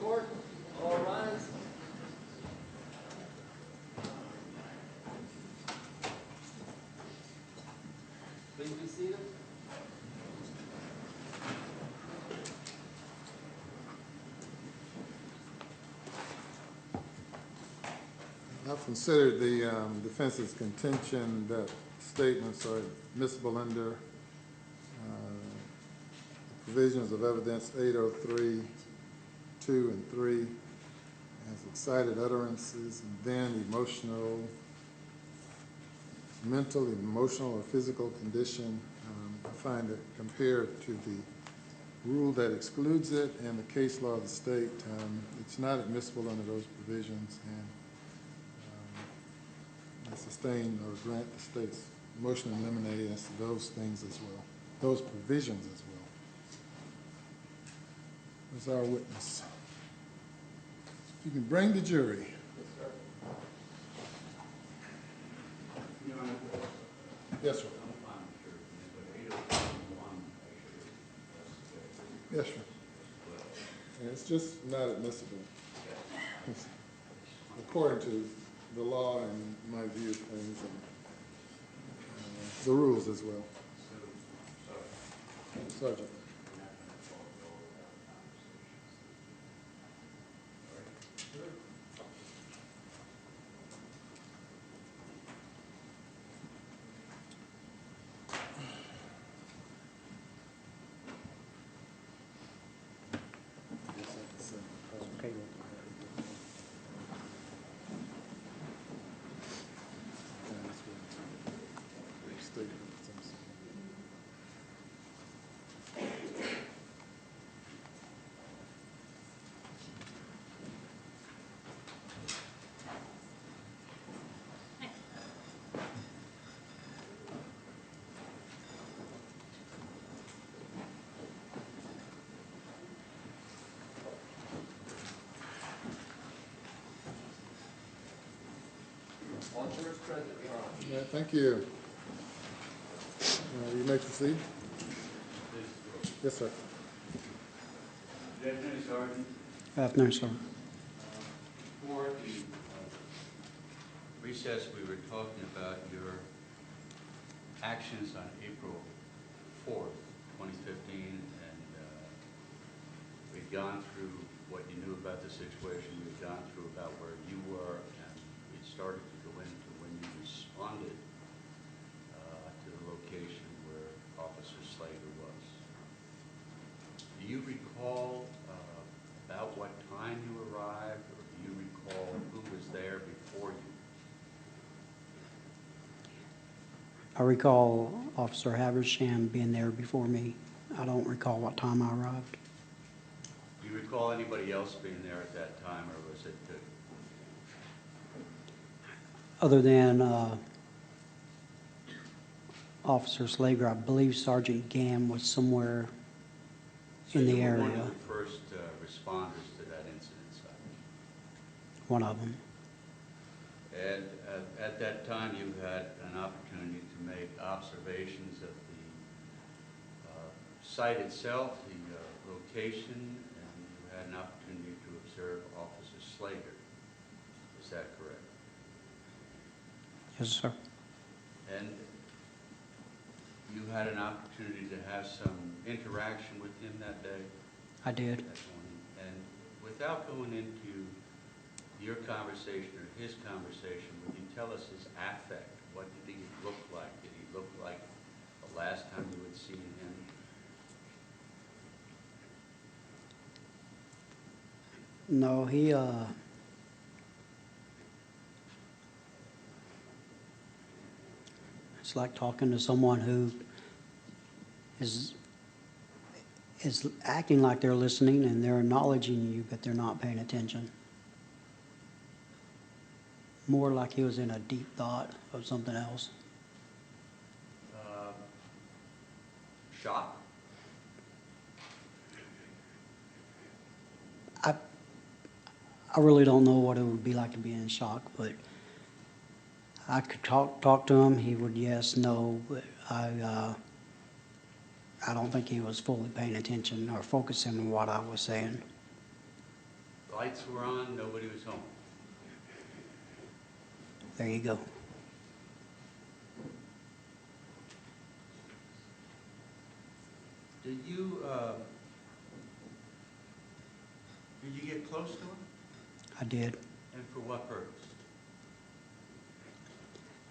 court. All rise. Please be seated. I've considered the defense's contention that statements are admissible under provisions of evidence 803, 2 and 3 as excited utterances, and then mental, emotional, or physical condition. I find it compared to the rule that excludes it and the case law of the state, it's not admissible under those provisions, and I sustain or grant the state's motion to eliminate as to those things as well, those provisions as well. As our witness. You can bring the jury. Yes, sir. Yes, sir. And it's just not admissible. According to the law and my view of things, and the rules as well. Sergeant. All jurors present, Your Honor. Yeah, thank you. You may proceed. Yes, sir. Good afternoon, Sergeant. Good afternoon, sir. Before the recess, we were talking about your actions on April 4th, 2015, and we'd gone through what you knew about the situation. We'd gone through about where you were, and we started to go into when you responded to the location where Officer Slager was. Do you recall about what time you arrived, or do you recall who was there before you? I recall Officer Haversham being there before me. I don't recall what time I arrived. Do you recall anybody else being there at that time, or was it Other than Officer Slager, I believe Sergeant Gamm was somewhere in the area. one of the first responders to that incident site? One of them. And at that time, you had an opportunity to make observations of the site itself, the location, and you had an opportunity to observe Officer Slager. Is that correct? Yes, sir. And you had an opportunity to have some interaction with him that day? I did. That morning. And without going into your conversation or his conversation, would you tell us his affect? What did he look like? Did he look like the last time you had seen him? No, he it's like talking to someone who is acting like they're listening and they're acknowledging you, but they're not paying attention. More like he was in a deep thought of something else. Shock? I really don't know what it would be like to be in shock, but I could talk to him. He would yes, no, but I don't think he was fully paying attention or focusing on what I was saying. Lights were on, nobody was home. There you go. Did you get close to him? I did. And for what purpose?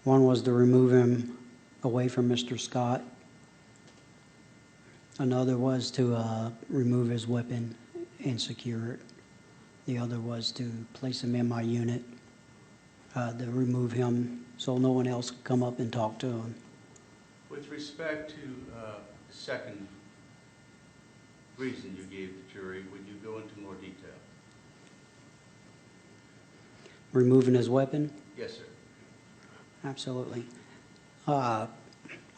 One was to remove him away from Mr. Scott. Another was to remove his weapon and secure it. The other was to place him in my unit, to remove him so no one else could come up and talk to him. With respect to the second reason you gave the jury, would you go into more detail? Removing his weapon? Yes, sir. Absolutely. I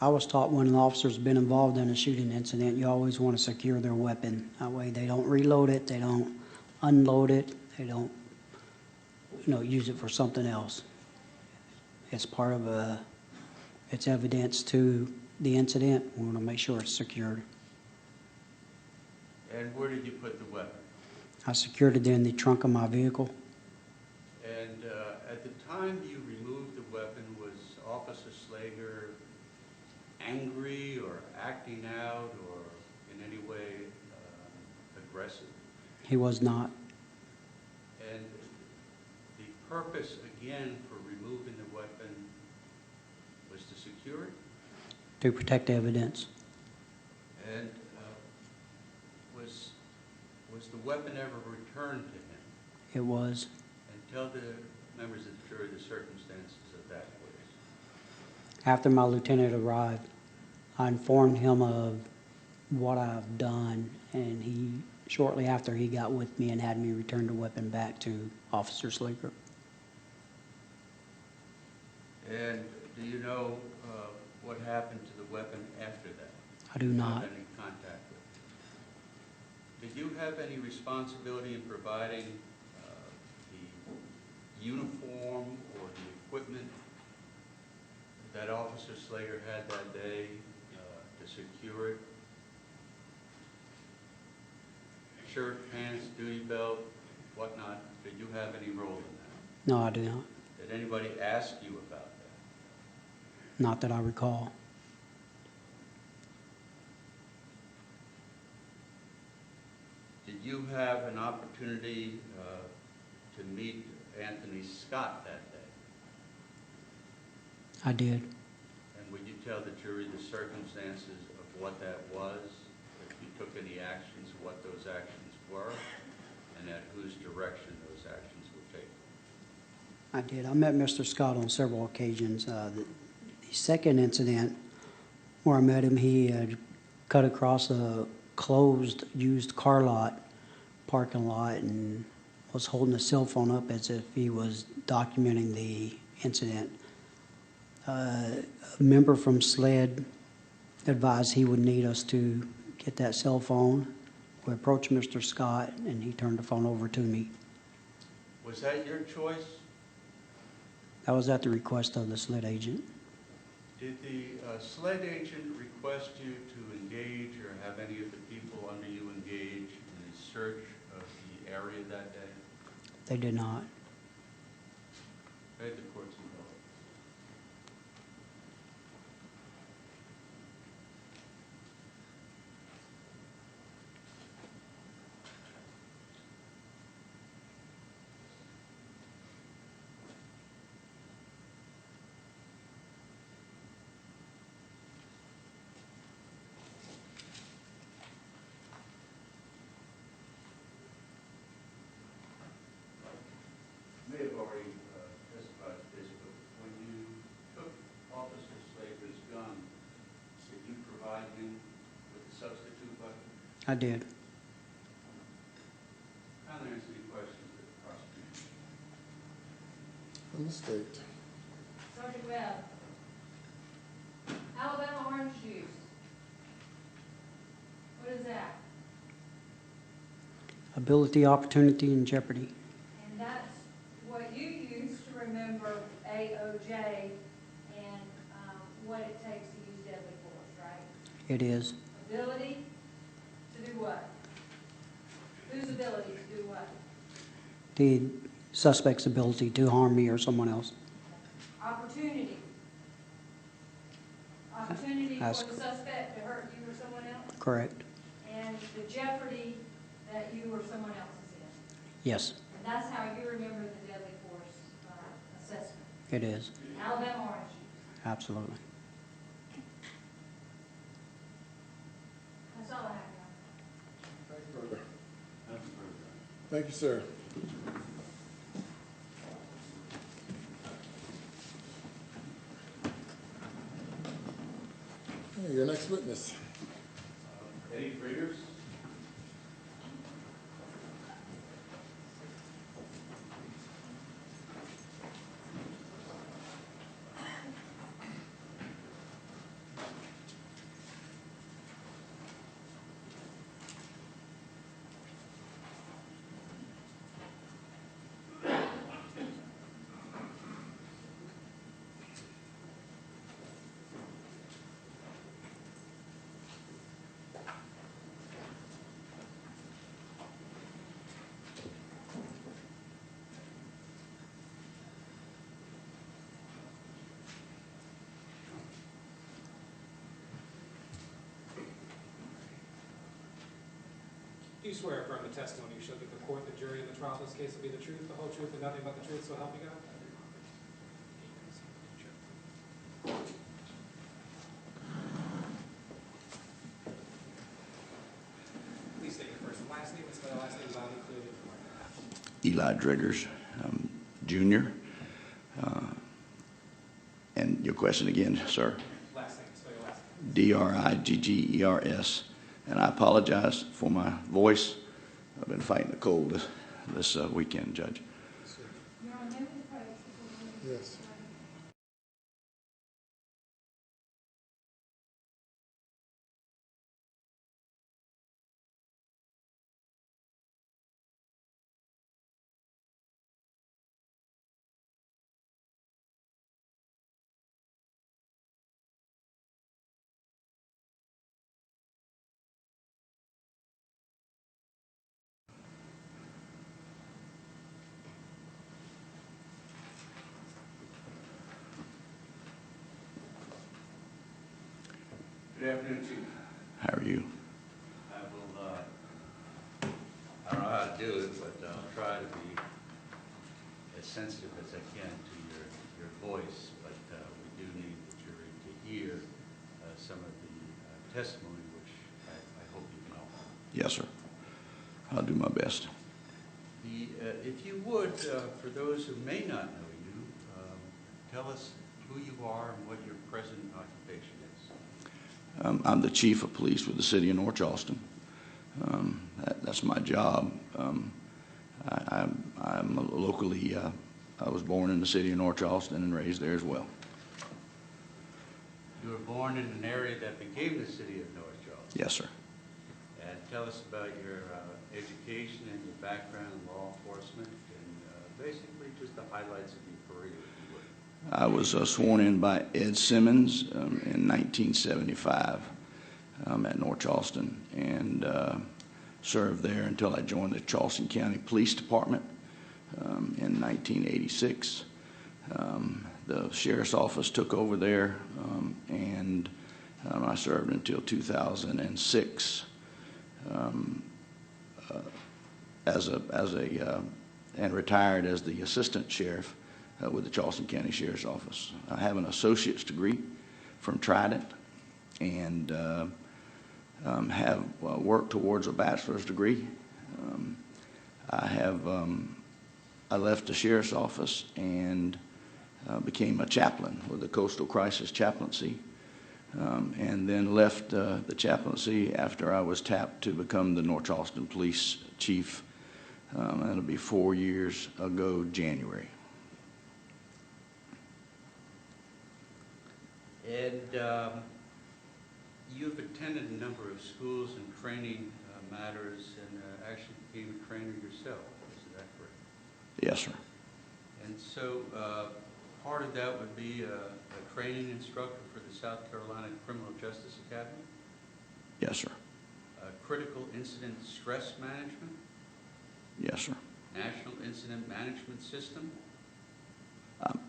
was taught when an officer's been involved in a shooting incident, you always want to secure their weapon. That way they don't reload it, they don't unload it, they don't, use it for something else. It's part of it's evidence to the incident. We want to make sure it's secured. And where did you put the weapon? I secured it in the trunk of my vehicle. And at the time you removed the weapon, was Officer Slager angry or acting out or in any way aggressive? He was not. And the purpose, again, for removing the weapon was to secure it? To protect evidence. And was the weapon ever returned to him? It was. And tell the members of the jury the circumstances of that, please. After my lieutenant arrived, I informed him of what I've done, and he, shortly after, he got with me and had me return the weapon back to Officer Slager. And do you know what happened to the weapon after that? I do not. Have any contact with it? Did you have any responsibility in providing the uniform or the equipment that Officer Slager had that day to secure it? Shirt, pants, duty belt, whatnot. Did you have any role in that? No, I do not. Did anybody ask you about that? Not that I recall. Did you have an opportunity to meet Anthony Scott that day? I did. And would you tell the jury the circumstances of what that was, if you took any actions, what those actions were, and at whose direction those actions were taken? I did. I met Mr. Scott on several occasions. The second incident where I met him, he had cut across a closed used car lot, parking lot, and was holding a cell phone up as if he was documenting the incident. A member from SLED advised he would need us to get that cell phone. We approached Mr. Scott, and he turned the phone over to me. Was that your choice? That was at the request of the SLED agent. Did the SLED agent request you to engage or have any of the people under you engage in a search of the area that day? They did not. Pay the court's involved. You may have already testified to this, but when you took Officer Slager's gun, did you provide him with a substitute weapon? I did. Kindly answer any questions that the prosecution. From the state. Sergeant Webb. Alabama orange juice. What is that? Ability, opportunity, and jeopardy. And that's what you use to remember AOJ and what it takes to use deadly force, right? It is. Ability to do what? Whose ability to do what? The suspect's ability to harm me or someone else. Opportunity. Opportunity for That's the suspect to hurt you or someone else, correct? and the jeopardy that you or someone else is in. Yes, And that's how you remember the deadly force assessment. it is. Alabama orange juice. Absolutely. That's all I have. Thank you, brother. Thank you, sir. Okay, your next witness. Eddie Frieders. Do you swear affirm the testimony you shall give the court, the jury, and the trial of this case will be the truth, the whole truth, and nothing but the truth, so help you God? Please state your first and last name, and spell your last name loudly and clearly for the record. Eli Driggers, Jr. And your question again, sir? Last name, spell your last name. Driggers. And I apologize for my voice. I've been fighting the cold this weekend, Judge. You're on notice, folks. Yes. Good afternoon, Chief. How are you? I will, I don't know how to do it, but I'll try to be as sensitive as I can to your voice, but we do need the jury to hear some of the testimony, which I hope you can offer. Yes, sir. I'll do my best. If you would, for those who may not know you, tell us who you are and what your present occupation is. I'm the chief of police with the city of North Charleston. That's my job. I'm locally, I was born in the city of North Charleston and raised there as well. You were born in an area that became the city of North Charleston. Yes, sir. And tell us about your education and your background in law enforcement, and basically just the highlights of your career, if you would. I was sworn in by Ed Simmons in 1975 at North Charleston, and served there until I joined the Charleston County Police Department in 1986. The sheriff's office took over there, and I served until 2006 and retired as the assistant sheriff with the Charleston County Sheriff's Office. I have an associate's degree from Trident, and have worked towards a bachelor's degree. I left the sheriff's office and became a chaplain with the Coastal Crisis Chaplaincy, and then left the chaplaincy after I was tapped to become the North Charleston Police Chief. That'll be 4 years ago, January. And you've attended a number of schools and training matters, and actually became a trainer yourself, is that correct? Yes, sir. And so part of that would be a training instructor for the South Carolina Criminal Justice Academy? Yes, sir. Critical incident stress management? Yes, sir. National Incident Management System,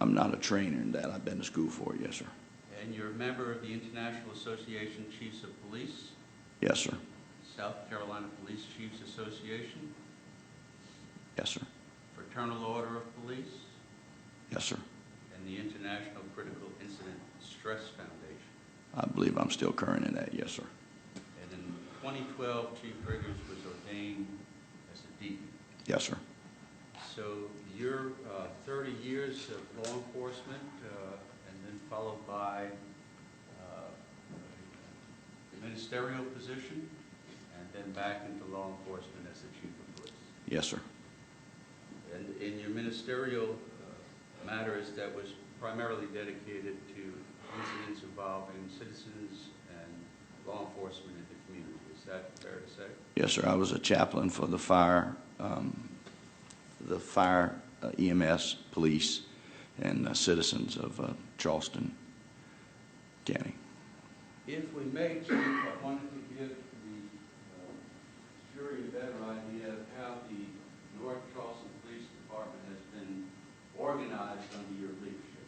I'm not a trainer in that. I've been to school for it, yes, sir. and you're a member of the International Association of Chiefs of Police, Yes, sir. South Carolina Police Chiefs Association, Yes, sir. Fraternal Order of Police, Yes, sir. and the International Critical Incident Stress Foundation. I believe I'm still current in that, yes, sir. And in 2012, Chief Riggers was ordained as a deacon. Yes, sir. So your 30 years of law enforcement, and then followed by a ministerial position, and then back into law enforcement as the chief of police. Yes, sir. And in your ministerial matters, that was primarily dedicated to incidents involving citizens and law enforcement in the community. Is that fair to say? Yes, sir. I was a chaplain for the fire, EMS, police, and citizens of Charleston County. If we may, Chief, I wanted to give the jury a better idea of how the North Charleston Police Department has been organized under your leadership.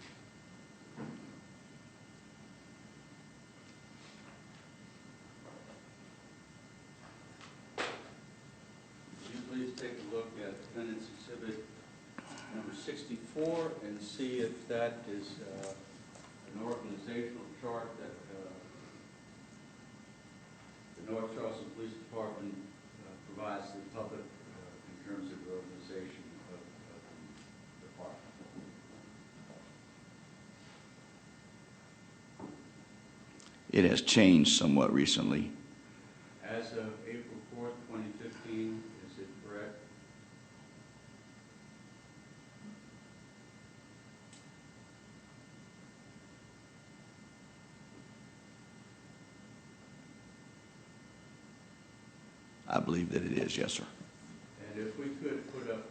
Would you please take a look at Defendant's Exhibit number 64 and see if that is an organizational chart that the North Charleston Police Department provides to the public in terms of the organization of the department. It has changed somewhat recently. As of April 4th, 2015, is it correct? I believe that it is, yes, sir. And if we could put up,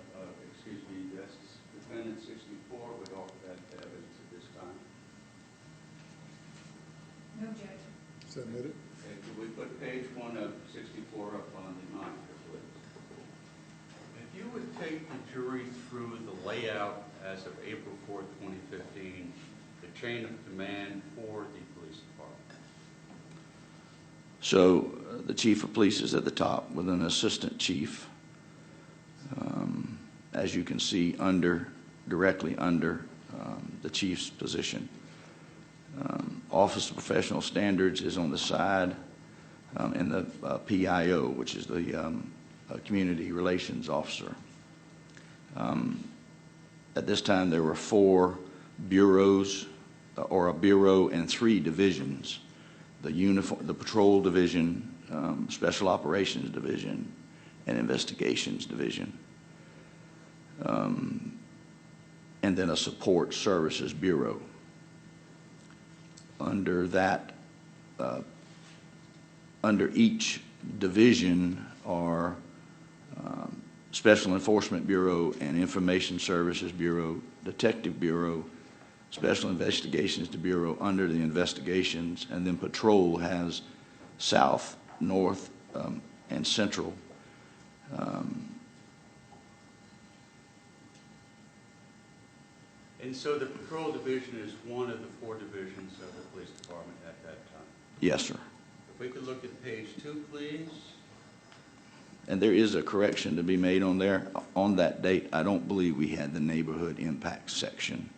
excuse me, that's Defendant 64 would offer that evidence at this time. No objection. Submitted. Okay, could we put page 1 of 64 up on the monitor, please? If you would take the jury through the layout as of April 4th, 2015, the chain of command for the police department. So the chief of police is at the top with an assistant chief. As you can see, directly under the chief's position. Office of Professional Standards is on the side, and the PIO, which is the Community Relations Officer. At this time, there were 4 bureaus, or a bureau and 3 divisions. The Patrol Division, Special Operations Division, and Investigations Division. And then a Support Services Bureau. Under that, under each division are Special Enforcement Bureau and Information Services Bureau, Detective Bureau, Special Investigations Bureau under the investigations, and then Patrol has South, North, and Central. And so the Patrol Division is one of the 4 divisions of the police department at that time. Yes, sir. If we could look at page 2, please. And there is a correction to be made on there. On that date, I don't believe we had the neighborhood impact section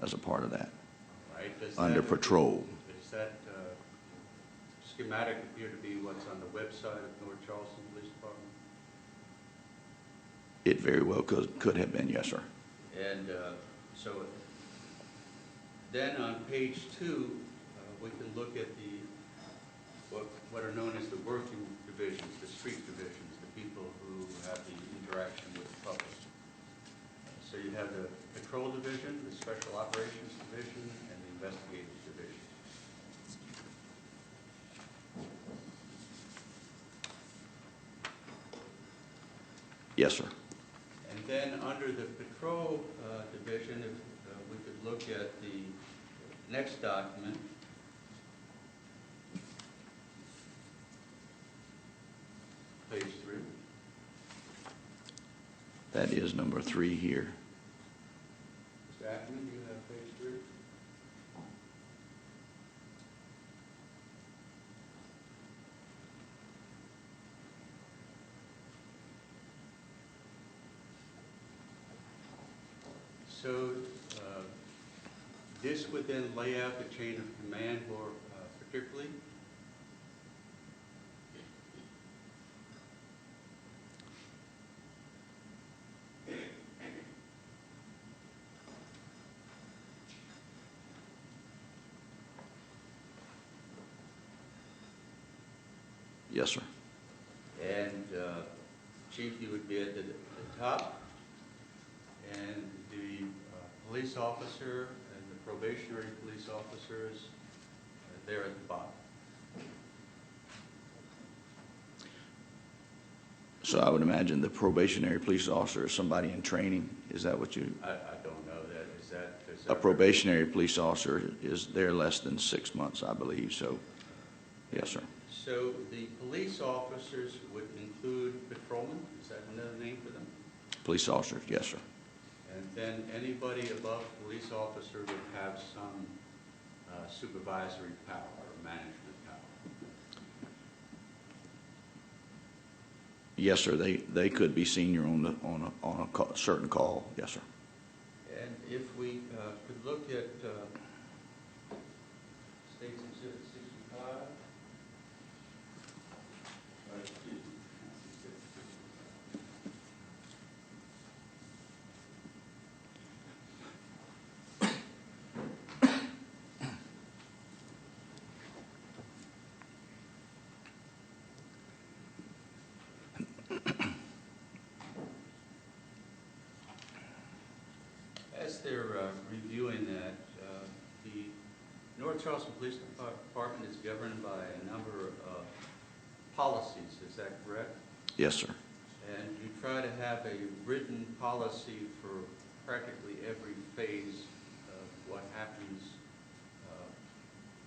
as a part of that, Right? under Patrol. Does that schematic appear to be what's on the website of North Charleston Police Department? It very well could have been, yes, sir. And so then on page 2, we can look at what are known as the working divisions, the street divisions, the people who have the interaction with the public. So you have the Patrol Division, the Special Operations Division, and the Investigative Division. Yes, sir. And then under the Patrol Division, if we could look at the next document. Page 3. That is number 3 here. Mr. Ackerman, do you have page 3? So this would then lay out the chain of command more particularly? Yes, sir. And Chief, you would be at the top, and the police officer and the probationary police officers there at the bottom. So I would imagine the probationary police officer is somebody in training. Is that what you? I don't know that. Is that A probationary police officer is there less than 6 months, I believe. So, yes, sir. So the police officers would include patrolmen? Is that another name for them? Police officers, yes, sir. And then anybody above police officer would have some supervisory power or management power. Yes, sir. They could be senior on a certain call. Yes, sir. And if we could look at State's Exhibit 65. Excuse me. As they're reviewing that, the North Charleston Police Department is governed by a number of policies, is that correct? Yes, sir. And you try to have a written policy for practically every phase of what happens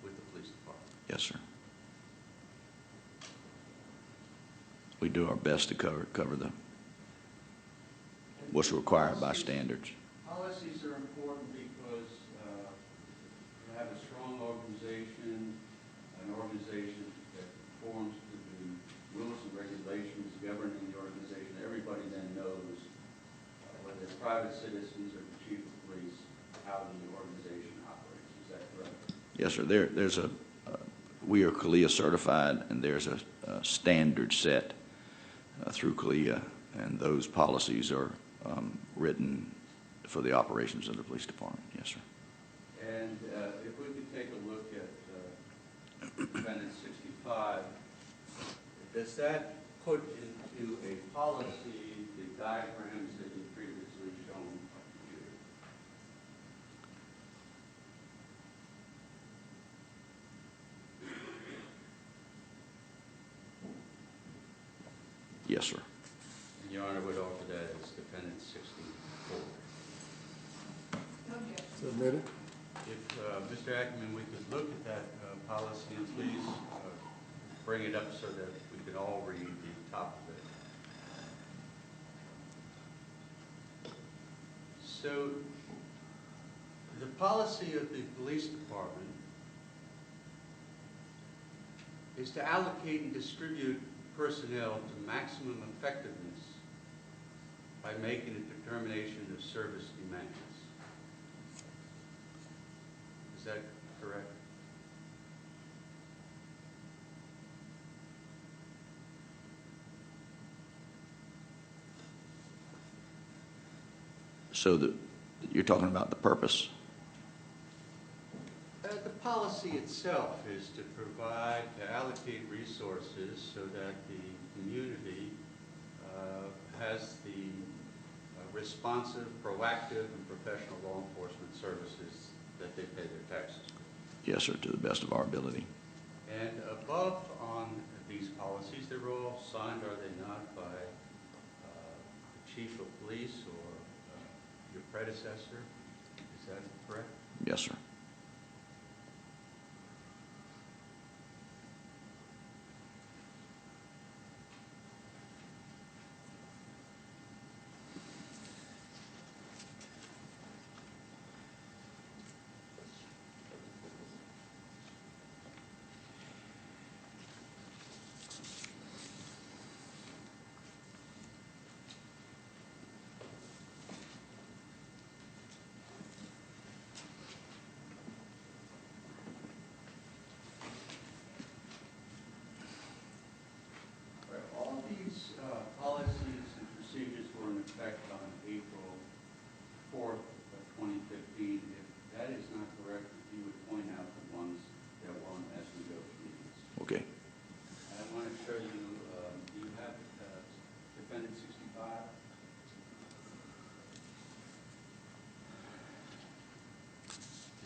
with the police department. Yes, sir. We do our best to cover what's required by standards. Policies are important because you have a strong organization, an organization that conforms to the rules and regulations governing the organization. Everybody then knows, whether it's private citizens or the chief of police, how the organization operates. Is that correct? Yes, sir. We are CALEA certified, and there's a standard set through CALEA, and those policies are written for the operations of the police department. Yes, sir. And if we could take a look at Defendant 65, does that put into a policy the diagrams that you previously shown on the computer? Yes, sir. And Your Honor would offer that as Defendant 64. Submitted. If, Mr. Ackerman, we could look at that policy and please bring it up so that we can all read the top of it. So the policy of the police department is to allocate and distribute personnel to maximum effectiveness by making a determination of service demands. Is that correct? So you're talking about the purpose? The policy itself is to provide, to allocate resources so that the community has the responsive, proactive, and professional law enforcement services that they pay their taxes for. Yes, sir, to the best of our ability. And above on these policies, they're all signed, are they not, by the chief of police or your predecessor? Is that correct? Yes, sir.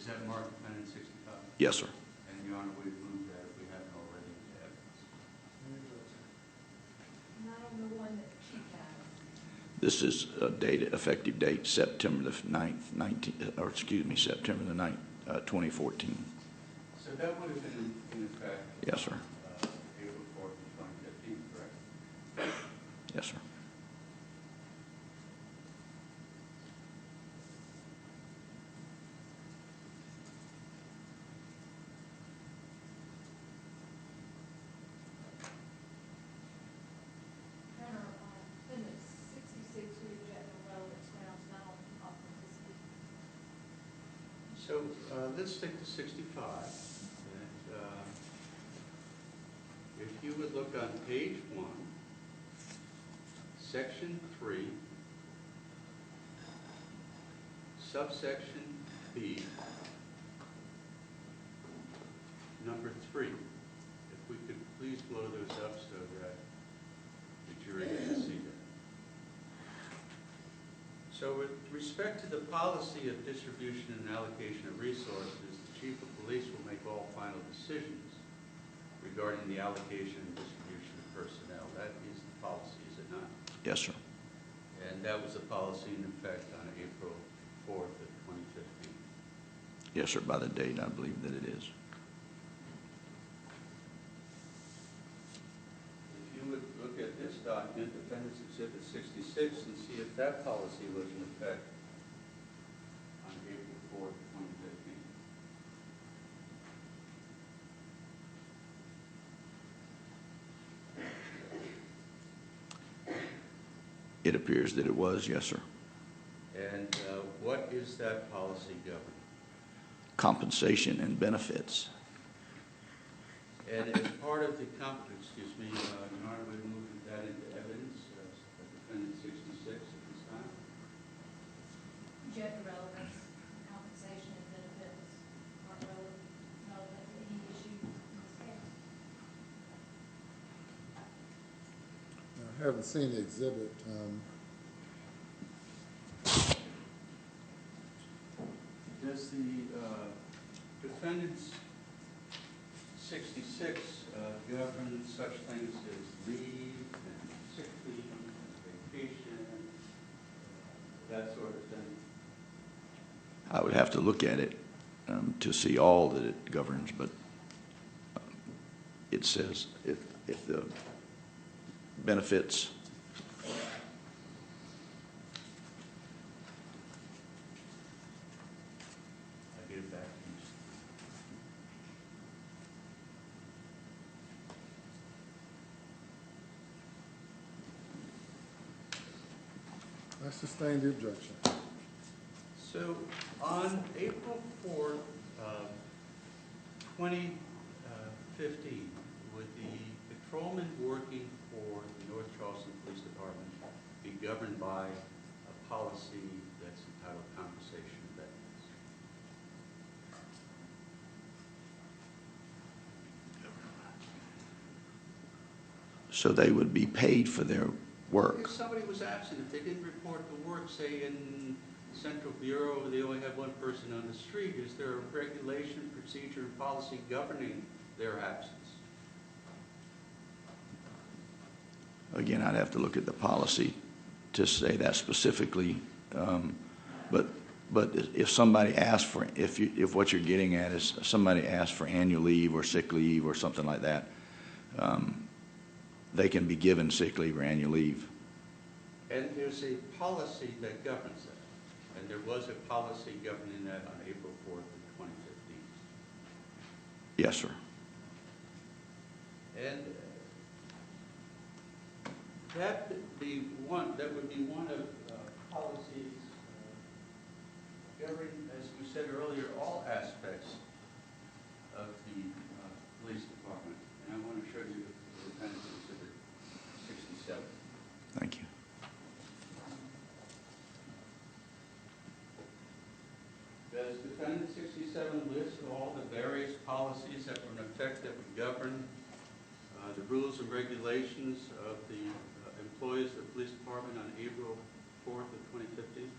Is that marked Defendant 65? Yes, sir. And Your Honor, we move that if we haven't already to evidence. Not on the one that she has. This is a date, effective date, September the 9th, September the 9th, 2014. So that would have been in effect? Yes, sir. April 4th, 2015, correct? Yes, sir. Defendant 66, we reject the relevance grounds, not on authenticity. So let's stick to 65. And, if you would look on page 1, section 3, subsection B, number 3. If we could please blow those up so that the jury can see that. So with respect to the policy of distribution and allocation of resources, the chief of police will make all final decisions regarding the allocation and distribution of personnel. That is the policy, is it not? Yes, sir. And that was a policy in effect on April 4th of 2015. Yes, sir, by the date, I believe that it is. If you would look at this document, Defendant's Exhibit 66, and see if that policy was in effect on April 4th, 2015. It appears that it was, yes, sir. And what is that policy governing? Compensation and benefits. And as part of the excuse me, Your Honor, we move that into evidence, Defendant 66 at this time. Reject the relevance, compensation and benefits aren't relevant to any issue in this case. I haven't seen the exhibit. Does the Defendant's 66 govern such things as leave and sick leave, vacation, that sort of thing? I would have to look at it to see all that it governs, but it says if the benefits, I'll get it back to you. I sustain the objection. So on April 4th, 2015, would the patrolman working for the North Charleston Police Department be governed by a policy that's entitled compensation and benefits? so they would be paid for their work. If somebody was absent, if they didn't report to work, say in Central Bureau, they only have one person on the street, is there a regulation, procedure, and policy governing their absence? Again, I'd have to look at the policy to say that specifically. But if somebody asks for, if what you're getting at is somebody asks for annual leave or sick leave or something like that, they can be given sick leave or annual leave. And there's a policy that governs that. And there was a policy governing that on April 4th of 2015. Yes, sir. And that would be one of policies governing, as we said earlier, all aspects of the police department. And I want to show you the Defendant's Exhibit 67. Thank you. Does Defendant 67 list all the various policies that were in effect that would govern the rules and regulations of the employees of the police department on April 4th of 2015?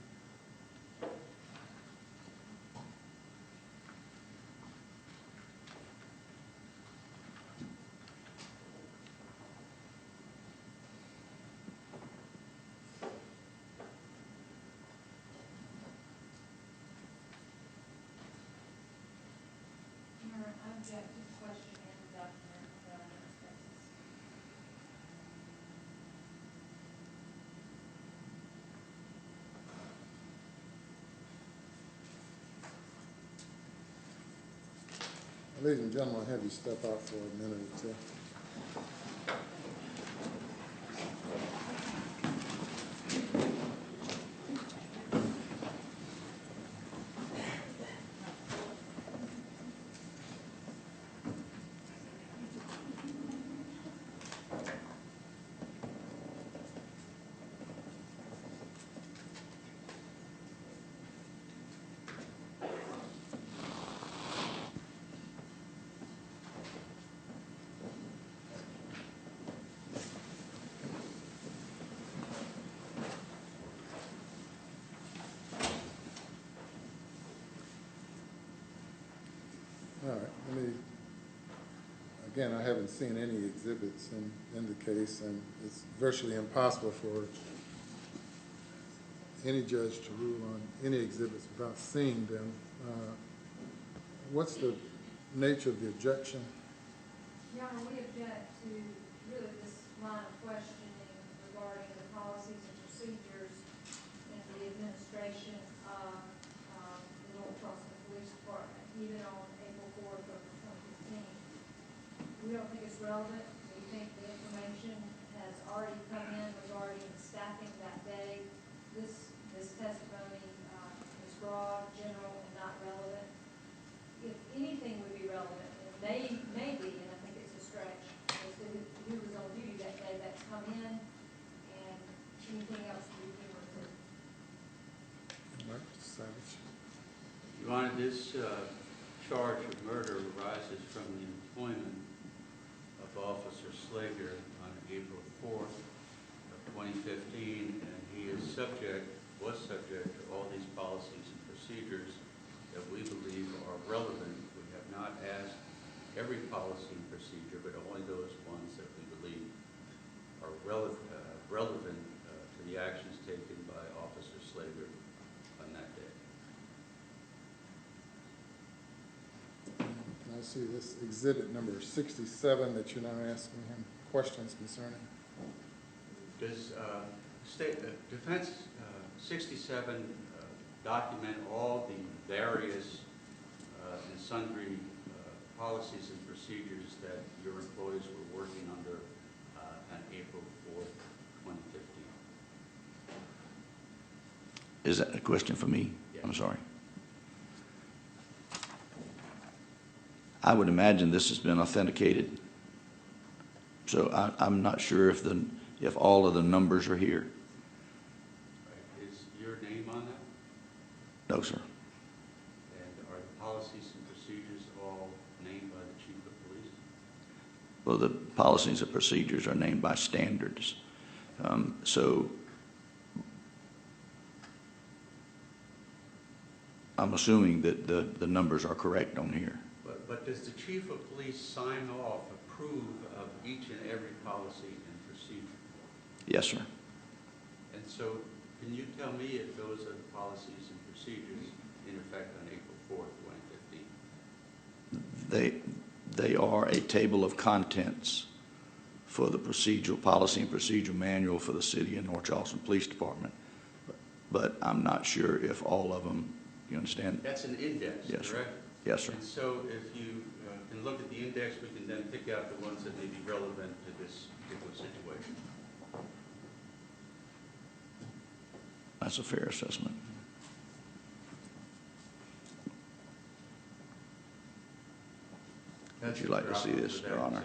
Ladies and gentlemen, I'll have you step out for a minute or two. All right, again, I haven't seen any exhibits in the case, and it's virtually impossible for any judge to rule on any exhibits without seeing them. What's the nature of the objection? Your Honor, we object to really this line of questioning regarding the policies and procedures in the administration of the North Charleston Police Department, even on April 4th of 2015. We don't think it's relevant. We think the information has already come in regarding the staffing that day. This testimony is broad, general, and not relevant. If anything would be relevant, it may be, and I think it's a stretch, as to who was on duty that day that's come in, and anything else would be cumulative. All right, Mr. Savage. Your Honor, this charge of murder arises from the employment of Officer Slager on April 4th of 2015, and he was subject to all these policies and procedures that we believe are relevant. We have not asked every policy and procedure, but only those ones that we believe are relevant to the actions taken by Officer Slager on that day. Can I see this exhibit number 67 that you're now asking him questions concerning? Does Defense 67 document all the various and sundry policies and procedures that your employees were working under on April 4th, 2015? Is that a question for me? Yes. I'm sorry. I would imagine this has been authenticated. So I'm not sure if all of the numbers are here. Right. Is your name on that? No, sir. And are the policies and procedures all named by the Chief of Police? Well, the policies and procedures are named by standards. So I'm assuming that the numbers are correct on here. But does the Chief of Police sign off, approve of each and every policy and procedure? Yes, sir. And so can you tell me if those are the policies and procedures in effect on April 4th, 2015? They are a table of contents for the procedural policy and procedure manual for the City of North Charleston Police Department. But I'm not sure if all of them, you understand? That's an index, Yes, sir. correct? Yes, sir. And so if you can look at the index, we can then pick out the ones that may be relevant to this particular situation. That's a fair assessment. Would you like to see this, Your Honor?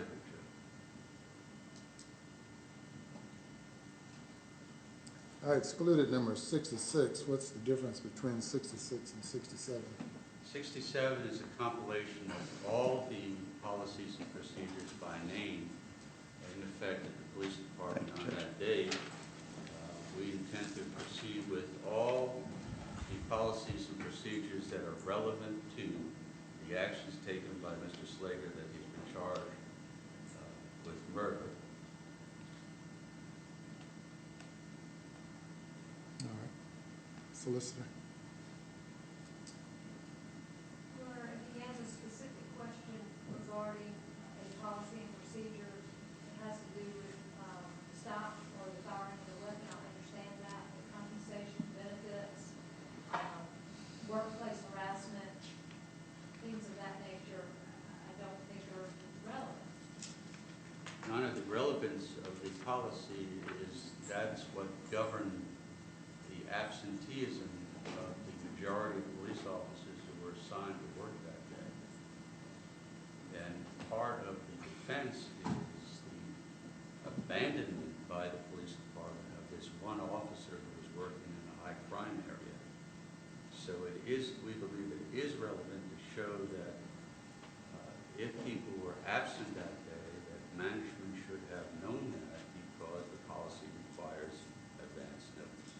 I excluded number 66. What's the difference between 66 and 67? 67 is a compilation of all the policies and procedures by name in effect at the police department on that day. We intend to proceed with all the policies and procedures that are relevant to the actions taken by Mr. Slager that he's been charged with murder. All right. Solicitor. Your Honor, if he has a specific question regarding a policy and procedure that has to do with the stop or the firing of the weapon, I understand that, the compensation, benefits, workplace harassment, things of that nature, I relevance of the policy is that's what governed the absenteeism of the majority of police officers who were assigned to work that day. And part of the defense is the abandonment by the police department of this one officer who was working in a high crime area. So it is, we believe it is relevant to show that if people were absent that day, that management should have known that because the policy requires advance notice.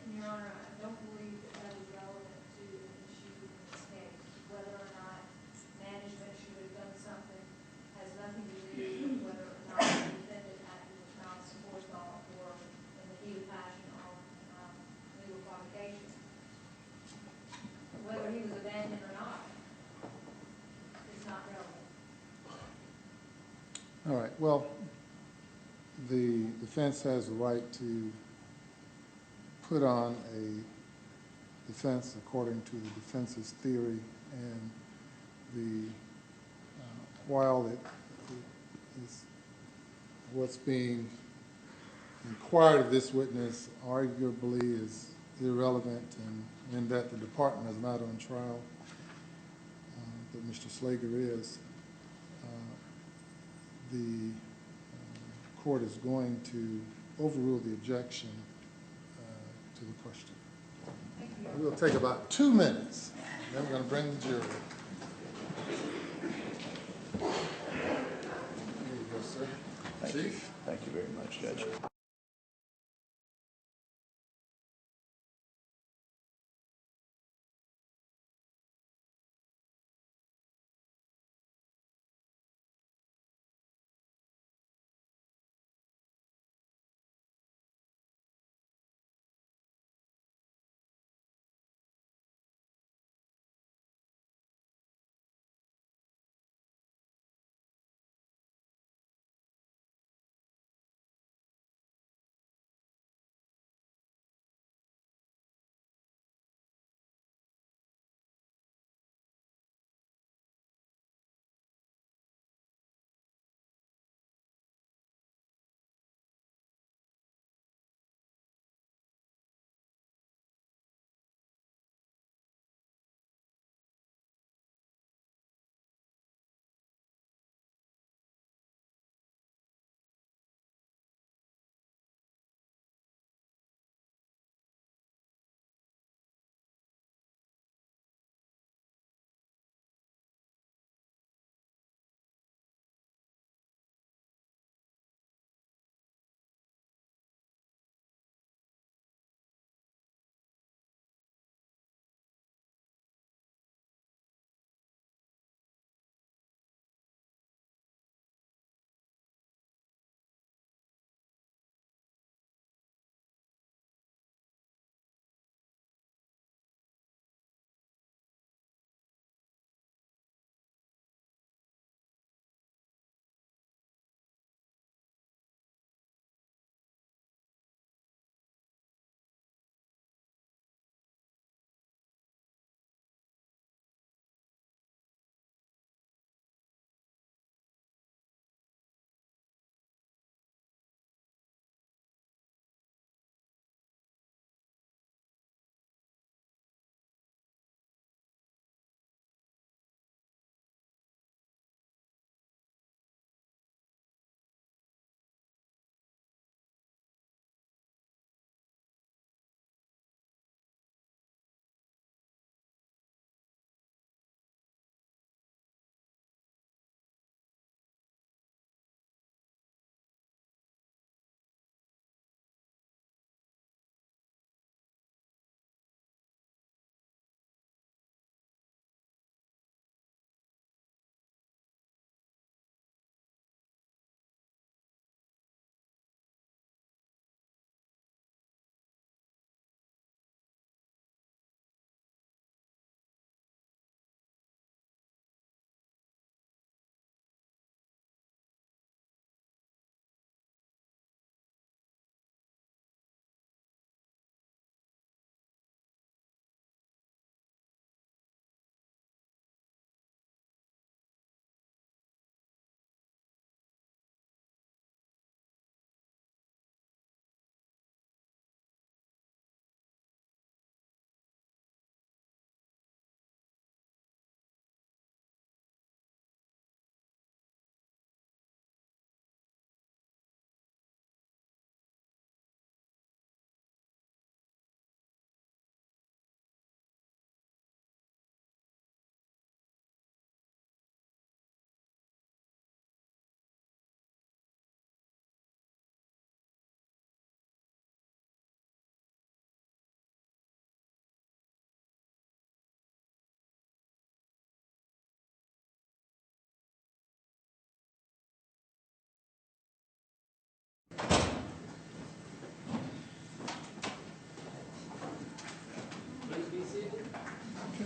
And Your Honor, I don't believe that that is relevant to the issue in this case. Whether or not management should have done something has nothing to do with whether or not the defendant acted with malice aforethought or in the heat of passion on legal provocation. Whether he was abandoned or not is not relevant. All right, well, the defense has the right to put on a defense according to the defense's theory, and the while it is what's being inquired of this witness arguably is irrelevant, and that the department is not on trial, but Mr. Slager is, the court is going to overrule the objection to the question. Thank you. We'll take about 2 minutes, then we're going to bring the jury. Here you go, sir. Thank you. Chief? Thank you very much, Judge.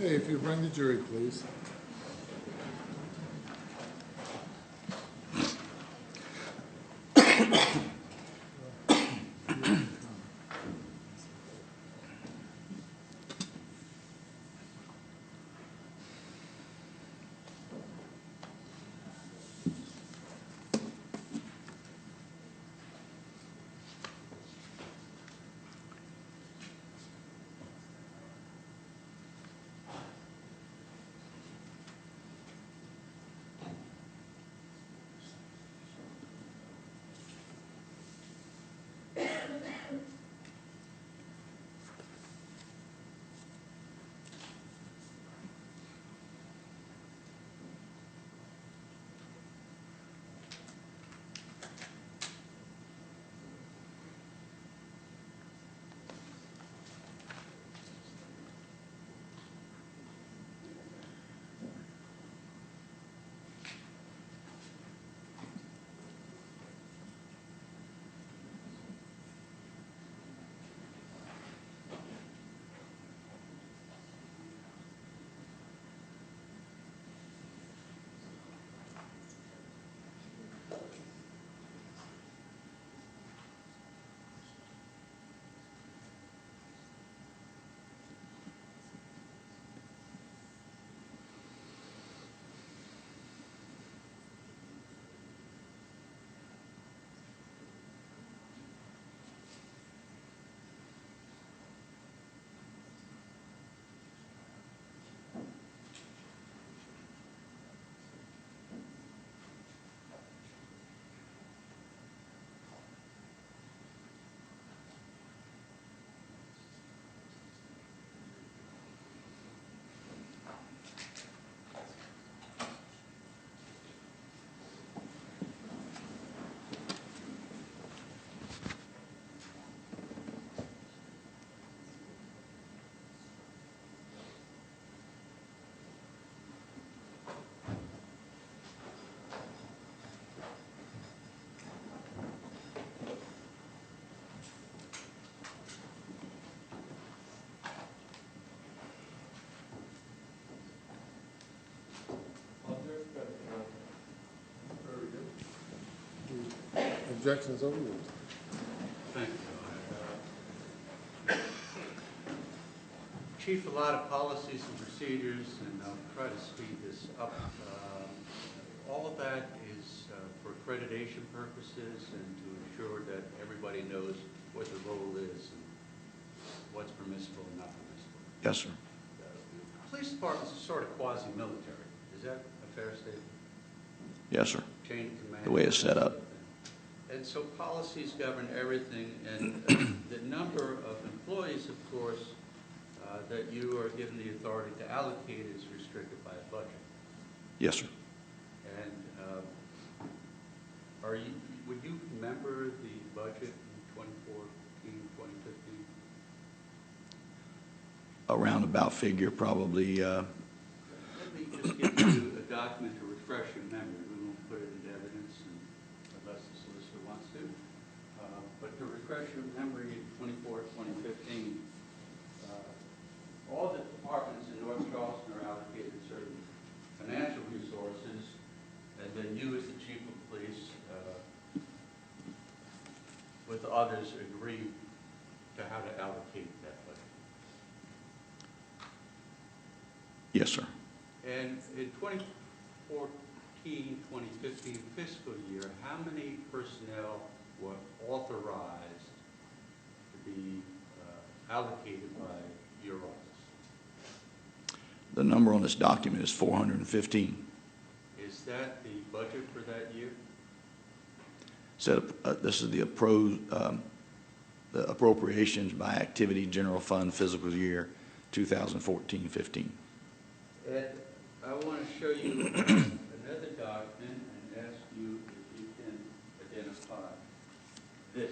Okay, if you bring the jury, please. All jurors present, Your Honor. Very good. Objections overruled. Thank you. Chief, a lot of policies and procedures, and I'll try to speed this up. All of that is for accreditation purposes and to ensure that everybody knows what the role is and what's permissible and not permissible. Yes, sir. Police departments are sort of quasi-military. Is that a fair statement? Yes, sir. Chain of command. The way it's set up. And so policies govern everything, and the number of employees, of course, that you are given the authority to allocate is restricted by a budget. Yes, sir. And would you remember the budget in 2014, 2015? A roundabout figure, probably, Let me just give you a document to refresh your memory. We won't put it into evidence unless the solicitor wants to. But to refresh your memory, in 2015, all the departments in North Charleston are allocated certain financial resources, and then you as the chief of police, with others, agree to how to allocate that budget. yes, sir. And in 2014, 2015 fiscal year, how many personnel were authorized to be allocated by your office? The number on this document is 415. Is that the budget for that year? This is the appropriations by activity general fund fiscal year 2014-15. Ed, I want to show you another document and ask you if you can identify this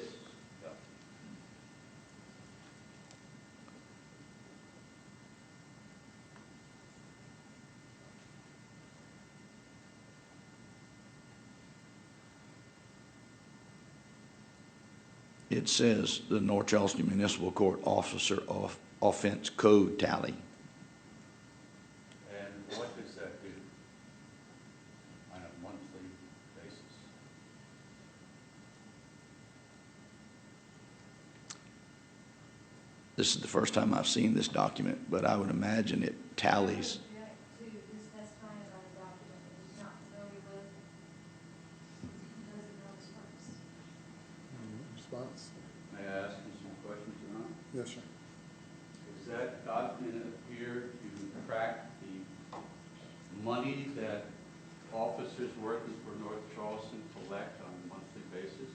document. It says the North Charleston Municipal Court Officer of Offense Code Tally. This is the first time I've seen this document, but I would imagine it tallies. Object to this testifying about a document that he's not familiar with, doesn't know his purpose. Response? May I ask you some questions, Your Honor? Yes, sir. Does that document appear to track the money that officers working for North Charleston collect on a monthly basis?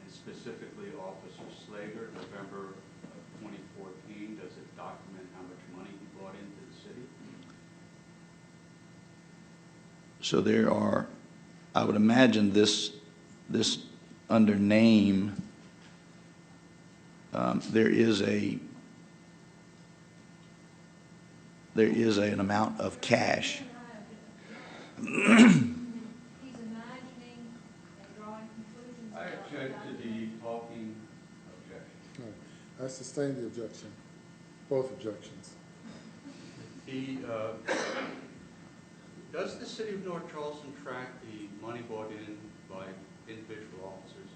And specifically Officer Slager, November of 2014, does it document how much money he brought into the city? So there are, I would imagine this under name, there is an amount of cash. He's imagining and drawing conclusions. I about object to the the talking objection. All right. I sustain the objection, both objections. Does the city of North Charleston track the money brought in by individual officers?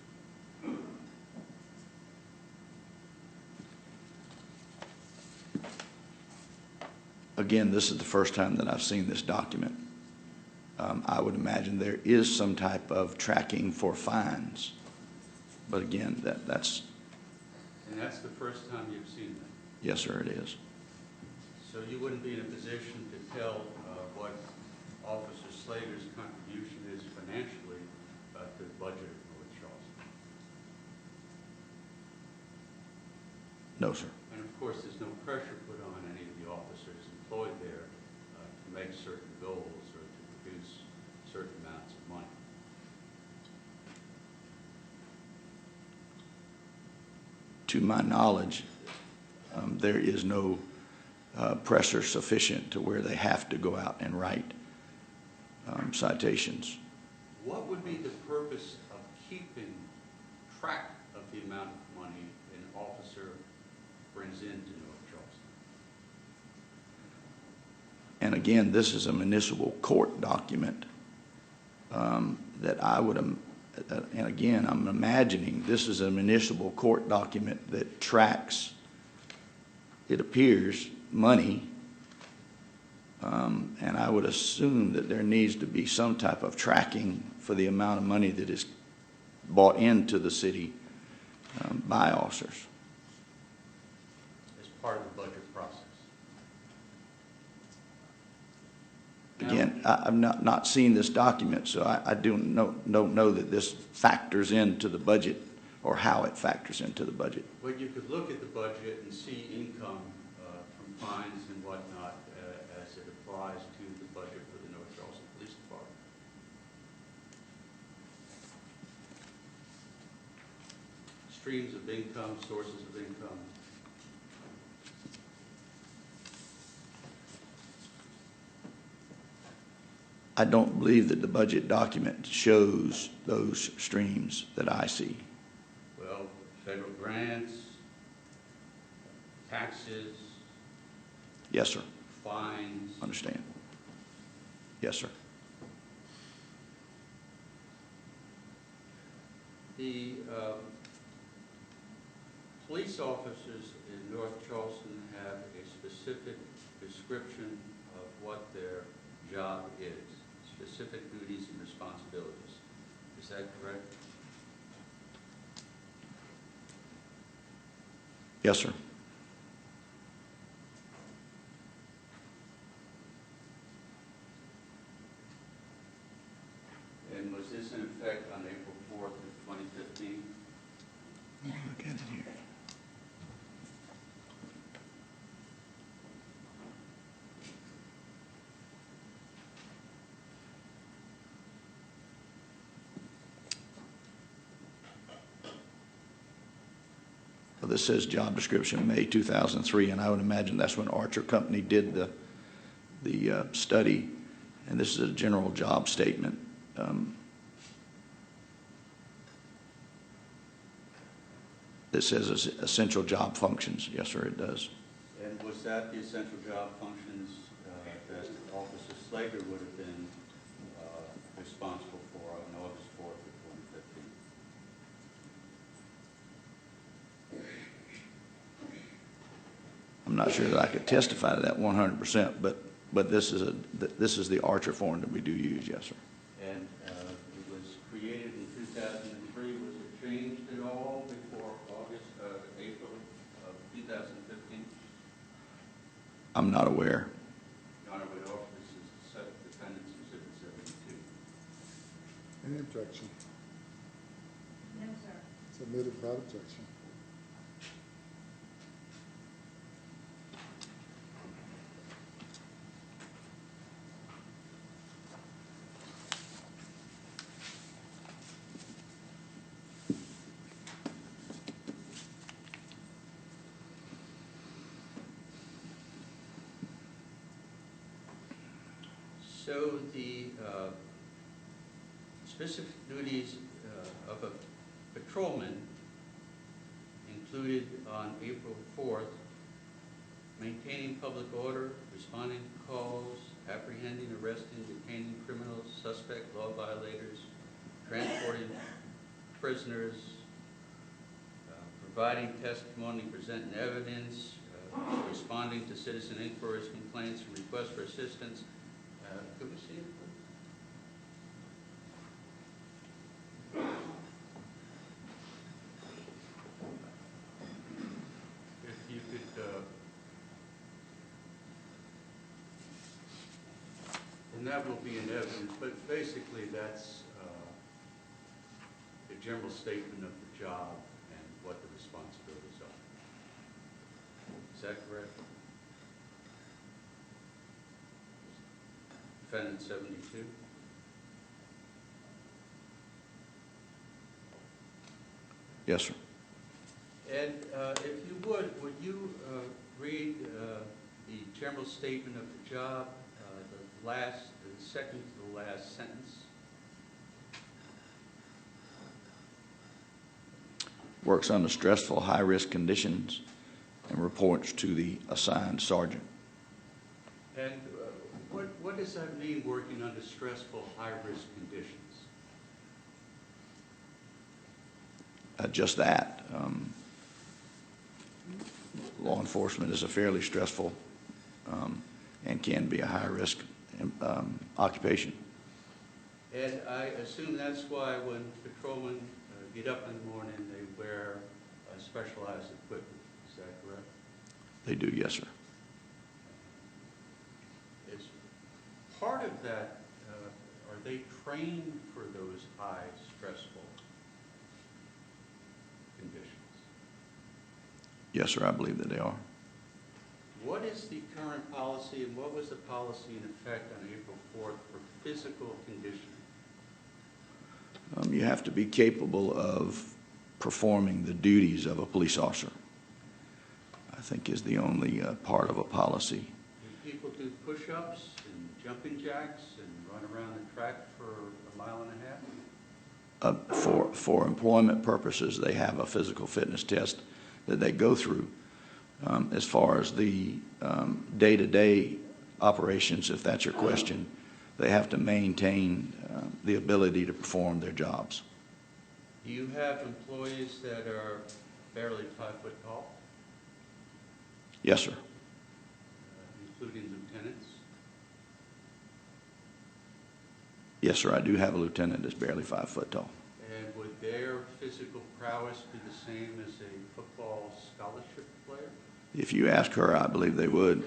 Again, this is the first time that I've seen this document. I would imagine there is some type of tracking for fines. But again, that's, And that's the first time you've seen that? yes, sir, it is. So you wouldn't be in a position to tell what Officer Slater's contribution is financially to the budget of North Charleston? No, sir. And of course, there's no pressure put on any of the officers employed there to make certain goals or to produce certain amounts of money. To my knowledge, there is no pressure sufficient to where they have to go out and write citations. What would be the purpose of keeping track of the amount of money an officer brings into North Charleston? And again, this is a municipal court document that I would, and again, I'm imagining this is a municipal court document that tracks, it appears, money. And I would assume that there needs to be some type of tracking for the amount of money that is brought into the city by officers. As part of the budget process. Again, I've not seen this document, so I don't know that this factors into the budget or how it factors into the budget. But you could look at the budget and see income from fines and whatnot as it applies to the budget for the North Charleston Police Department. Streams of income, sources of income. I don't believe that the budget document shows those streams that I see. Well, federal grants, taxes, Yes, sir. fines. Understand. Yes, sir. The police officers in North Charleston have a specific description of what their job is, specific duties and responsibilities. Is that correct? Yes, sir. And was this in effect on April 4th of 2015? Look at it here. Well, this says job description, May 2003, and I would imagine that's when Archer Company did the study, and this is a general job statement. That says essential job functions. Yes, sir, it does. And was that the essential job functions that Officer Slager would have been responsible for on August 4th of 2015. I'm not sure that I could testify to that 100%, but this is the Archer form that we do use, yes, sir. And it was created in 2003. Was it changed at all before April of 2015? I'm not aware. Your Honor, would offer this as Defendant's Exhibit 72. Any objection? No, sir. Submitted without objection. So the specific duties of a patrolman included on April 4th, maintaining public order, responding to calls, apprehending, arresting, detaining criminals, suspect, law violators, transporting prisoners, providing testimony, presenting evidence, responding to citizen inquiries, complaints, and requests for assistance. Could we see it, please? If you could, and that will be in evidence, but basically that's the general statement of the job and what the responsibilities are. Is that correct? Defendant 72. Yes, sir. And if you would you read the general statement of the job, the second to the last sentence? Works under stressful, high-risk conditions and reports to the assigned sergeant. And what does that mean, working under stressful, high-risk conditions? Just that. Law enforcement is a fairly stressful and can be a high-risk occupation. And I assume that's why when patrolmen get up in the morning, they wear specialized equipment. Is that correct? They do, yes, sir. Is part of that, are they trained for those high stressful conditions? Yes, sir, I believe that they are. What is the current policy, and what was the policy in effect on April 4th for physical conditioning? You have to be capable of performing the duties of a police officer, I think is the only part of a policy. Do people do push-ups and jumping jacks and run around the track for a mile and a half? For employment purposes, they have a physical fitness test that they go through. As far as the day-to-day operations, if that's your question, they have to maintain the ability to perform their jobs. Do you have employees that are barely 5 foot tall, Yes, sir. including lieutenants? Yes, sir, I do have a lieutenant that's barely 5 foot tall. And would their physical prowess be the same as a football scholarship player? If you ask her, I believe they would.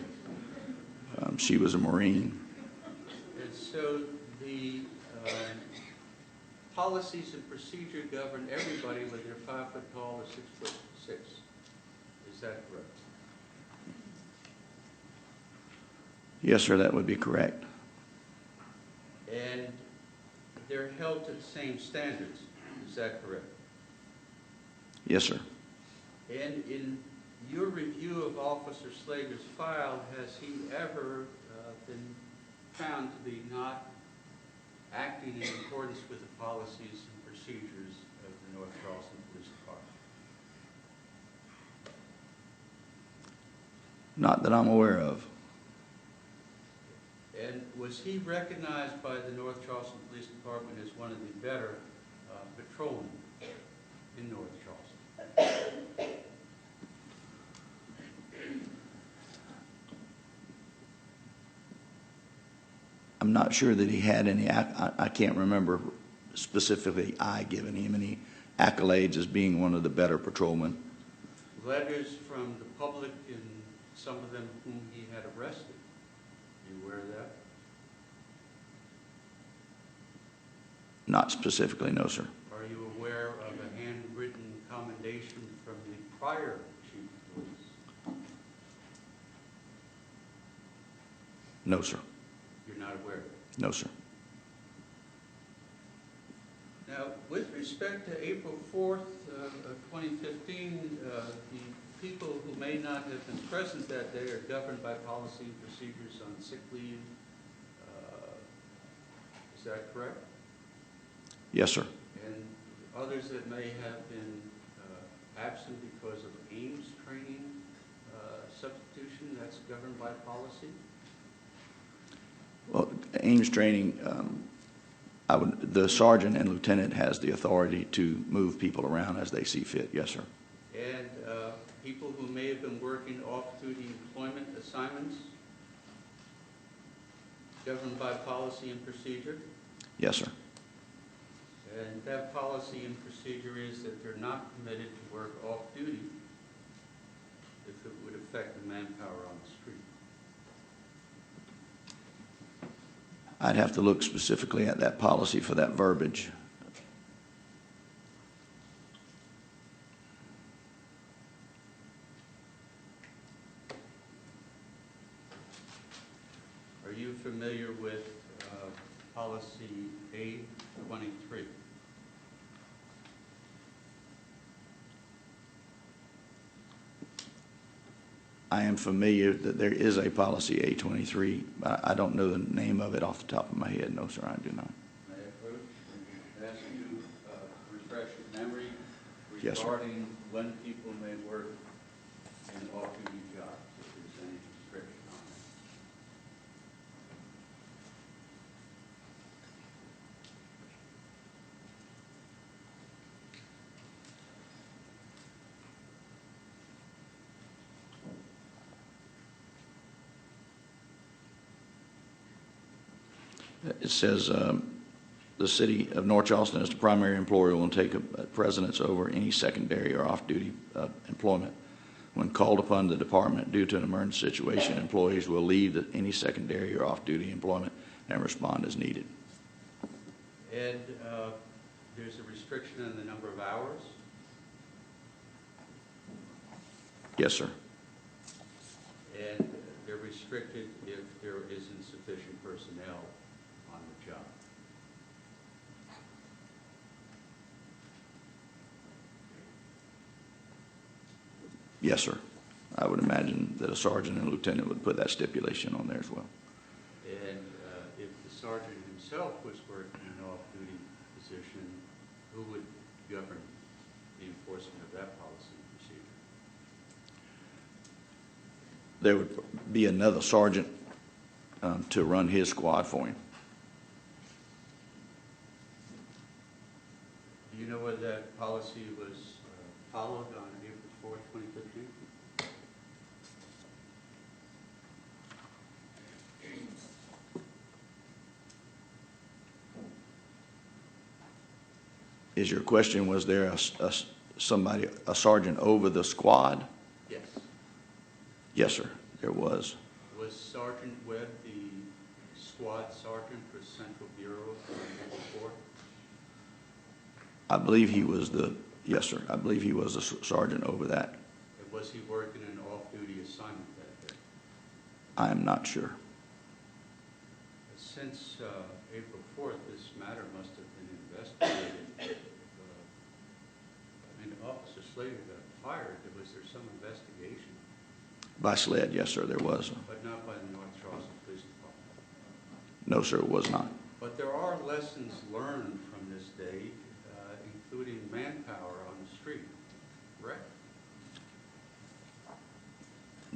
She was a Marine. And so the policies and procedure govern everybody whether they're 5 foot tall or 6'6". Is that correct? Yes, sir, that would be correct. And they're held to the same standards. Is that correct? Yes, sir. And in your review of Officer Slager's file, has he ever been found to be not acting in accordance with the policies and procedures of the North Charleston Police Department? Not that I'm aware of. And Was he recognized by the North Charleston Police Department as one of the better patrolmen in North Charleston? I'm not sure that he had any, I can't remember specifically I giving him any accolades as being one of the better patrolmen. Letters from the public and some of them whom he had arrested. Are you aware of that? Not specifically, no, sir. Are you aware of a handwritten commendation from the prior chief of police? No, sir. You're not aware of it? No, sir. Now, with respect to April 4th of 2015, the people who may not have been present that day are governed by policy and procedures on sick leave. Is that correct? Yes, sir. And others that may have been absent because of Ames training substitution, that's governed by policy? Well, Ames training, the sergeant and lieutenant has the authority to move people around as they see fit. Yes, sir. And people who may have been working off-duty employment assignments, governed by policy and procedure? Yes, sir. And that policy and procedure is that they're not permitted to work off-duty if it would affect the manpower on the street. I'd have to look specifically at that policy for that verbiage. Are you familiar with policy A23? I am familiar that there is a policy A23, but I don't know the name of it off the top of my head. No, sir, I do not. May I approach and ask you to refresh your memory Yes, sir. regarding when people may work in off-duty jobs, if there's any restriction on that? It says the city of North Charleston as the primary employer will take precedence over any secondary or off-duty employment. When called upon the department due to an emergency situation, employees will leave any secondary or off-duty employment and respond as needed. And there's a restriction on the number of hours? Yes, sir. And they're restricted if there isn't sufficient personnel on the job. Yes, sir. I would imagine that a sergeant and lieutenant would put that stipulation on there as well. And if the sergeant himself was working in an off-duty position, who would govern the enforcement of that policy and procedure? There would be another sergeant to run his squad for him. Do you know whether that policy was followed on April 4th, 2015? Is your question, was there a sergeant over the squad? Yes. Yes, sir, there was. Was Sergeant Webb the squad sergeant for Central Bureau on April 4th? I believe he was yes, sir, I believe he was a sergeant over that. And was he working an off-duty assignment that day? I am not sure. Since April 4th, this matter must have been investigated. Officer Slater got fired. Was there some investigation? By SLED, yes, sir, there was. But not by the North Charleston Police Department? No, sir, it was not. But there are lessons learned from this day, including manpower on the street, correct?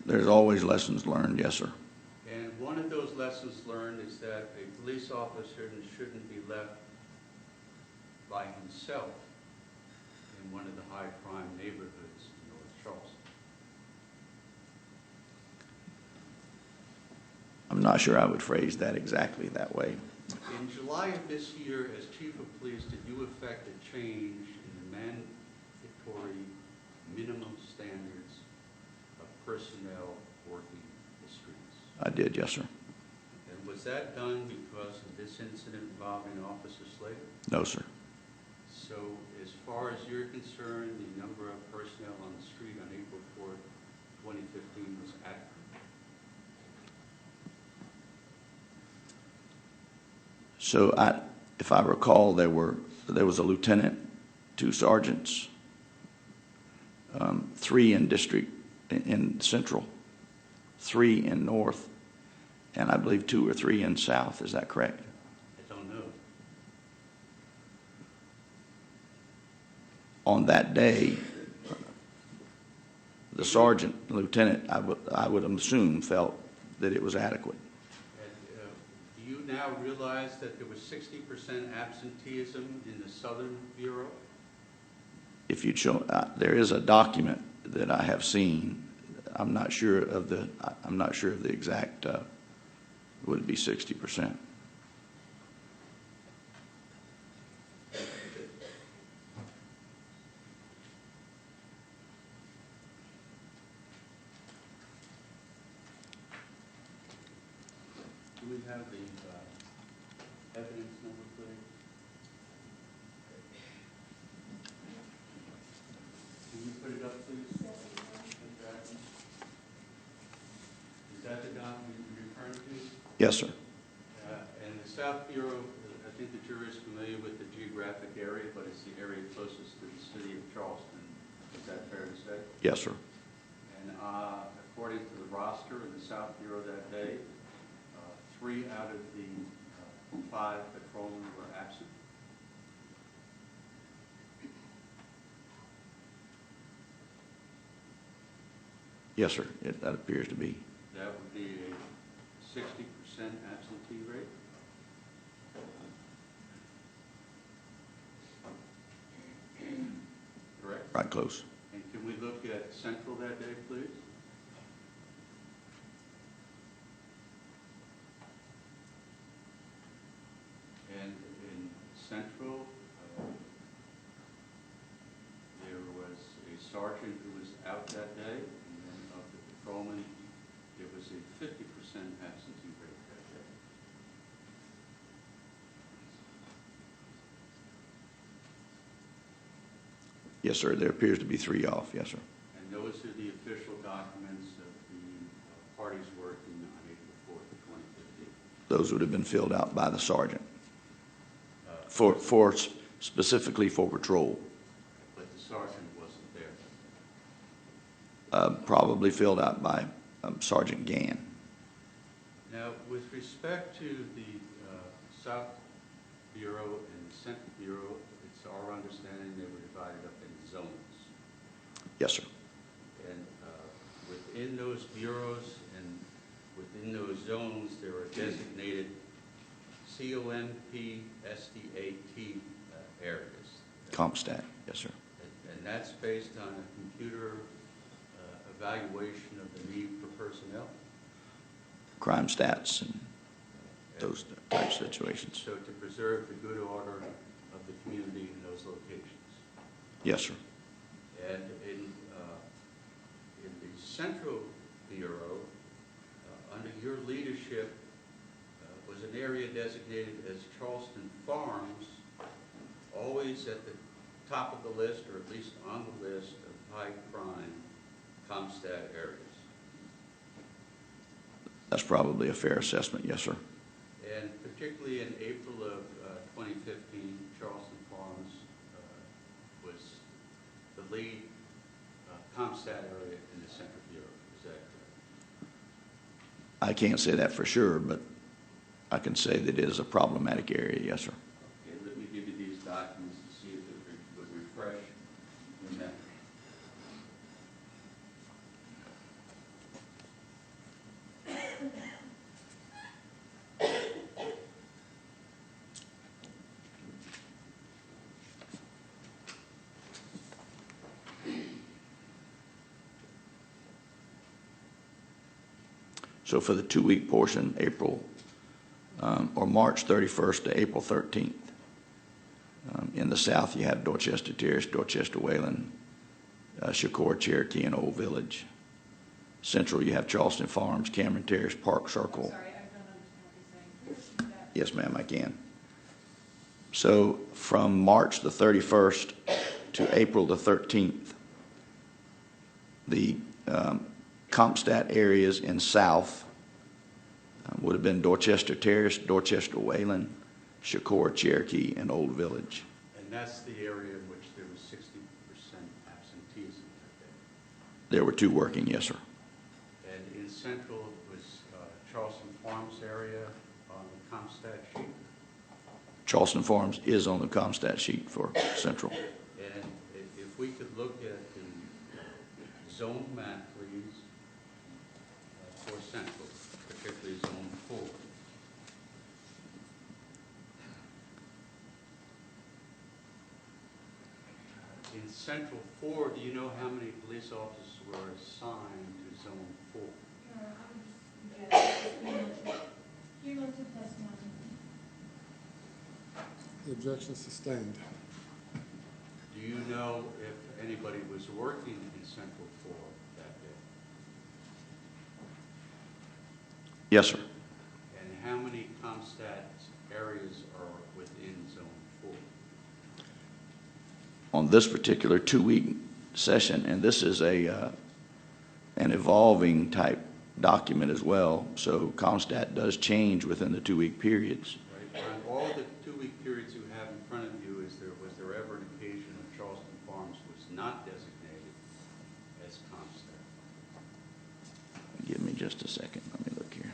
There's always lessons learned, yes, sir. And one of those lessons learned is that a police officer shouldn't be left by himself in one of the high-crime neighborhoods in North Charleston. I'm not sure I would phrase that exactly that way. In July of this year, as chief of police, did you effect a change in the mandatory minimum standards of personnel working the streets? I did, yes, sir. And was that done because of this incident involving Officer Slater? No, sir. So as far as you're concerned, the number of personnel on the street on April 4th, 2015 was adequate? So if I recall, there was a lieutenant, 2 sergeants, 3 in in Central, 3 in North, and I believe 2 or 3 in South. Is that correct? I don't know. On that day, the sergeant, lieutenant, I would assume, felt that it was adequate. And, do you now realize that there was 60% absenteeism in the Southern Bureau? If you'd show, there is a document that I have seen. I'm not sure of the exact. Would it be 60%? Do we have the evidence number, please? Can you put it up, please? Mr. Atkins? Is that the document you're referring to? Yes, sir. And the South Bureau, I think the jury is familiar with the geographic area, but it's the area closest to the city of Charleston. Is that fair to say? Yes, sir. And according to the roster in the South Bureau that day, 3 out of the 5 patrolmen were absent. Yes, sir. That appears to be. That would be a 60% absentee rate. Correct? Right close. And can we look at Central that day, please? And in Central, there was a sergeant who was out that day, and then of the patrolmen, there was a 50% absentee rate that day. Yes, sir. There appears to be 3 off. Yes, sir. And those are the official documents of the parties working on April 4th, 2015. Those would have been filled out by the sergeant specifically for patrol. But the sergeant wasn't there. Probably filled out by Sergeant Gann. Now, with respect to the South Bureau and the Central Bureau, it's our understanding they were divided up in zones. Yes, sir. And within those bureaus and within those zones, there are designated COMP, SDAT areas. CompStat. Yes, sir. And that's based on a computer evaluation of the need for personnel. Crime stats and those types of situations. So to preserve the good order of the community in those locations. Yes, sir. And in the Central Bureau, under your leadership, was an area designated as Charleston Farms, always at the top of the list, or at least on the list of high crime CompStat areas. That's probably a fair assessment. Yes, sir. And particularly in April of 2015, Charleston Farms was the lead CompStat area in the Central Bureau. Is that correct? I can't say that for sure, but I can say that it is a problematic area. Yes, sir. Okay, let me give you these documents to see if it would refresh your memory. So for the 2-week portion, or March 31st to April 13th. In the south, you have Dorchester Terrace, Dorchester Wayland, Shakur, Cherokee, and Old Village. Central, you have Charleston Farms, Cameron Terrace, Park Circle. Sorry, I don't understand what you're saying. Can you repeat that? Yes, ma'am, I can. So from March the 31st to April the 13th, the Compstat areas in south would have been Dorchester Terrace, Dorchester Wayland, Shakur, Cherokee, and Old Village. And that's the area in which there was 60% absenteeism that day. There were 2 working, yes, sir. And in central, it was Charleston Farms area on the Comstat sheet. Charleston Farms is on the Comstat sheet for central. And if we could look at the zone map, please, for central, particularly zone 4. In central 4, do you know how many police officers were assigned to zone 4? I would just cumulative testimony. The objection sustained. Do you know if anybody was working in central 4 that day? Yes, sir. And how many Comstat areas are within zone 4? On this particular 2-week session, and this is an evolving type document as well, so Comstat does change within the 2-week periods. Right. On all the 2-week periods you have in front of you, was there ever an occasion when Charleston Farms was not designated as Comstat? Give me just a second. Let me look here.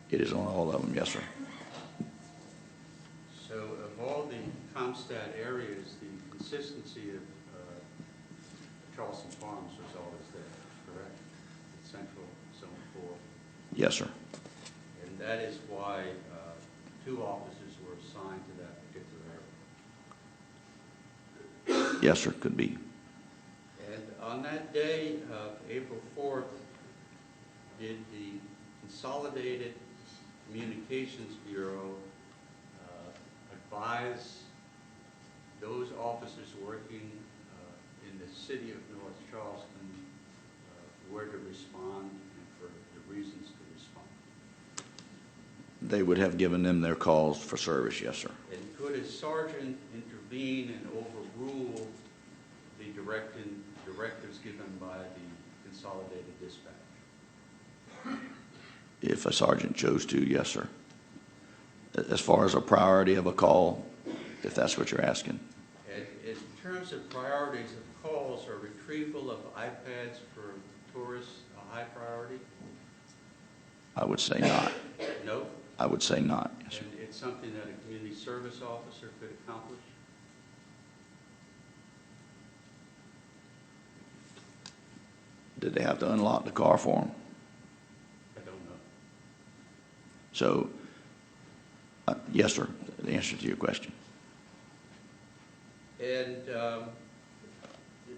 It is on all of them, yes, sir. So of all the Comstat areas, the consistency of Charleston Farms was always there, correct? In central zone 4. Yes, sir. And that is why 2 officers were assigned to that particular area. Yes, sir, could be. And on that day of April 4th, did the Consolidated Communications Bureau advise those officers working in the city of North Charleston where to respond and for the reasons to respond? They would have given them their calls for service, yes, sir. And could a sergeant intervene and overrule the directives given by the Consolidated Dispatch? If a sergeant chose to, yes, sir. As far as a priority of a call, if that's what you're asking. And in terms of priorities of calls, are retrieval of iPads for tourists a high priority? I would say not. No? I would say not, yes, sir. And it's something that a community service officer could accomplish? Did they have to unlock the car for them? I don't know. So, yes, sir, the answer to your question. And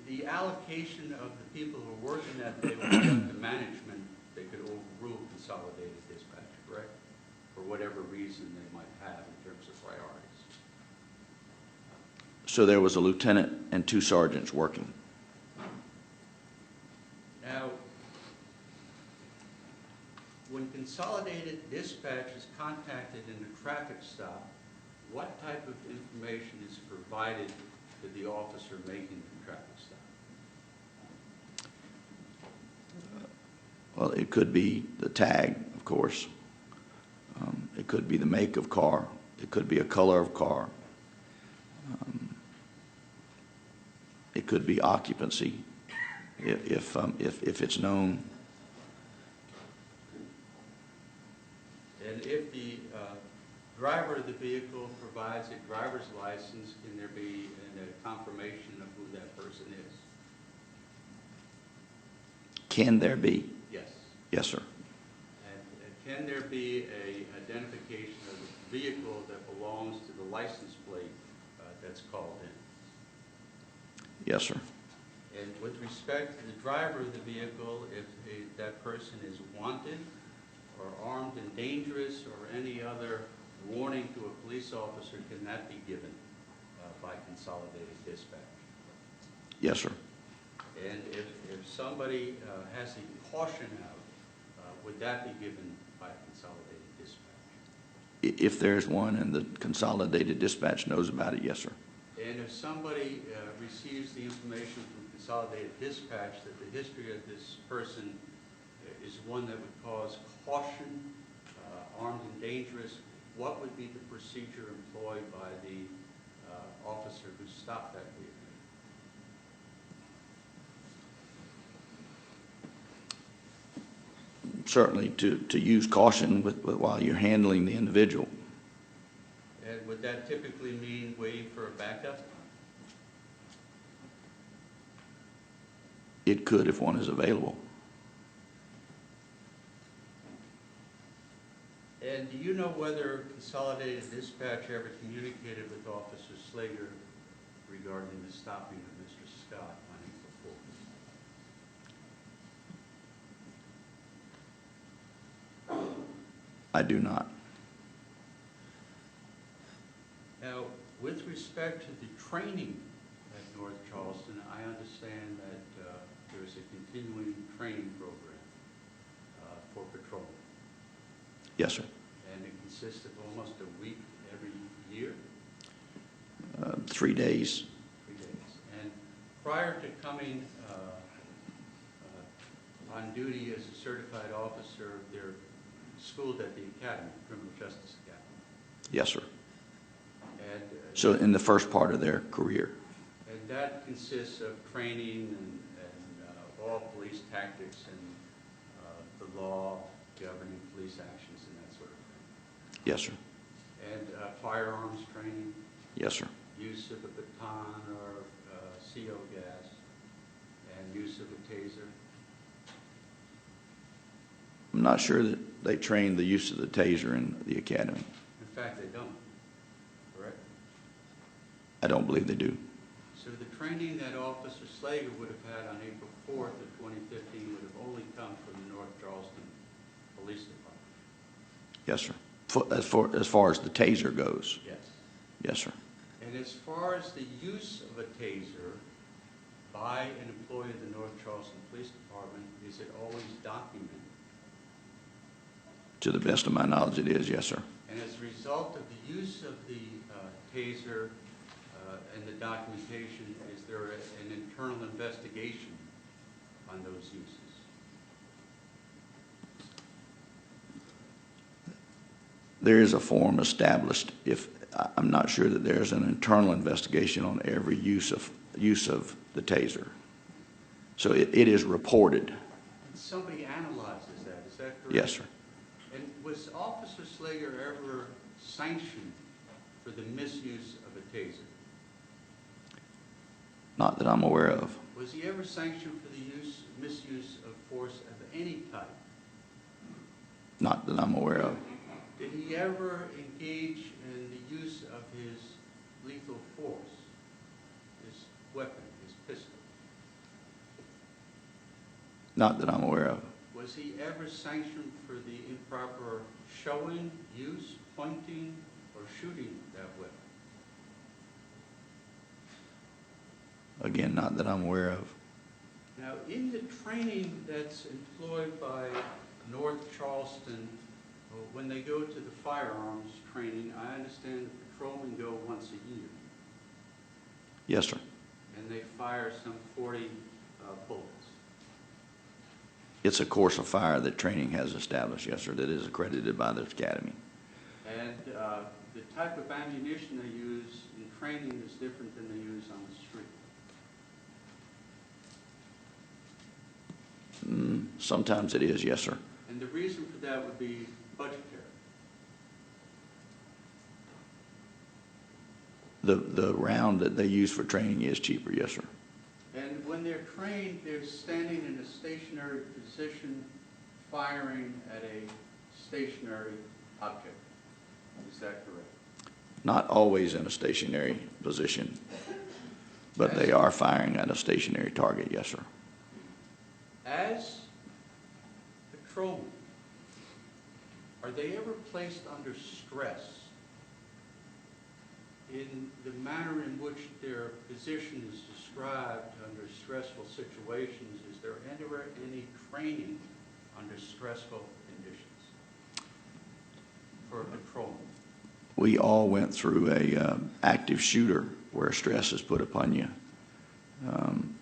the allocation of the people who are working that day would be up to management. They could overrule Consolidated Dispatch, correct? For whatever reason they might have in terms of priorities. So there was a lieutenant and 2 sergeants working. Now, when Consolidated Dispatch is contacted in a traffic stop, what type of information is provided to the officer making the traffic stop? Well, it could be the tag, of course. It could be the make of car. It could be a color of car. It could be occupancy, if it's known. And if the driver of the vehicle provides a driver's license, can there be a confirmation of who that person is? Can there be? Yes. Yes, sir. And can there be a identification of the vehicle that belongs to the license plate that's called in. Yes, sir. And with respect to the driver of the vehicle, if that person is wanted or armed and dangerous or any other warning to a police officer, can that be given by consolidated dispatch? Yes, sir. And if somebody has a caution out, would that be given by consolidated dispatch? If there's one and the consolidated dispatch knows about it, yes, sir. And if somebody receives the information from consolidated dispatch that the history of this person is one that would cause caution, armed and dangerous, what would be the procedure employed by the officer who stopped that vehicle? Certainly to use caution while you're handling the individual. And would that typically mean waiting for a backup? It could if one is available. And do you know whether consolidated dispatch ever communicated with Officer Slager regarding the stopping of Mr. Scott on April 4th? I do not. Now, with respect to the training at North Charleston, I understand that there is a continuing training program for patrol. Yes, sir. And it consists of almost a week every year? 3 days. 3 days. And prior to coming on duty as a certified officer, they're schooled at the academy, Criminal Justice Academy. Yes, sir. And So in the first part of their career. and that consists of training and all police tactics and the law governing police actions and that sort of thing. Yes, sir. And firearms training, Yes, sir. use of a baton or CO gas, and use of a taser. I'm not sure that they train the use of the taser in the academy. In fact, they don't, correct? I don't believe they do. So the training that Officer Slager would have had on April 4th of 2015 would have only come from the North Charleston Police Department? Yes, sir. As far as the taser goes. Yes. Yes, sir. And as far as the use of a taser by an employee of the North Charleston Police Department, is it always documented? To the best of my knowledge, it is. Yes, sir. And as a result of the use of the taser and the documentation, is there an internal investigation on those uses? There is a form established. I'm not sure that there's an internal investigation on every use of the taser. So it is reported. And somebody analyzes that, is that correct? Yes, sir. And was Officer Slager ever sanctioned for the misuse of a taser? Not that I'm aware of. Was he ever sanctioned for the misuse of force of any type? Not that I'm aware of. Did he ever engage in the use of his lethal force, his weapon, his pistol? Not that I'm aware of. Was he ever sanctioned for the improper showing, use, pointing, or shooting that weapon? Again, not that I'm aware of. Now, in the training that's employed by North Charleston, when they go to the firearms training, I understand the patrolmen go once a year, Yes, sir. and they fire some 40 bullets. It's a course of fire that training has established, yes, sir, that is accredited by the academy. And the type of ammunition they use in training is different than they use on the street. Sometimes it is, yes, sir. And the reason for that would be budgetary. The round that they use for training is cheaper, yes, sir. And when they're trained, they're standing in a stationary position, firing at a stationary object. Is that correct? Not always in a stationary position, but they are firing at a stationary target, yes, sir. As patrolmen, are they ever placed under stress in the manner in which their position is described under stressful situations? Is there ever any training under stressful conditions for a patrolman? We all went through a active shooter where stress is put upon you.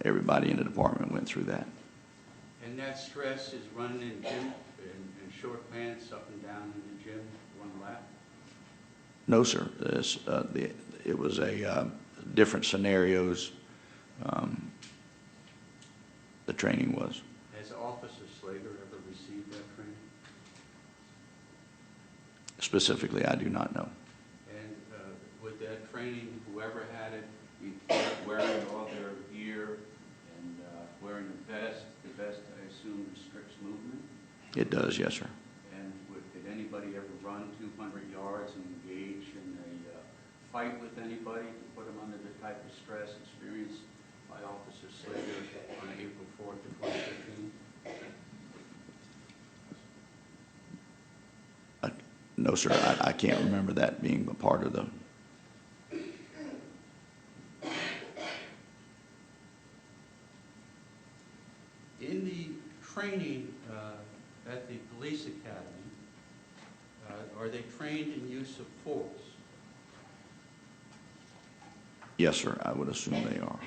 Everybody in the department went through that. And that stress is running in gym, in short pants, up and down in the gym, one lap? No, sir. It was different scenarios. The training was. Has Officer Slager ever received that training? Specifically, I do not know. And with that training, whoever had it, wearing all their gear and wearing the vest I assume restricts movement? It does, yes, sir. And did anybody ever run 200 yards and engage in a fight with anybody to put them under the type of stress experienced by Officer Slager on April 4th of 2015? No, sir. I can't remember that being a part of the. In the training at the police academy, are they trained in use of force? Yes, sir. I would assume they are.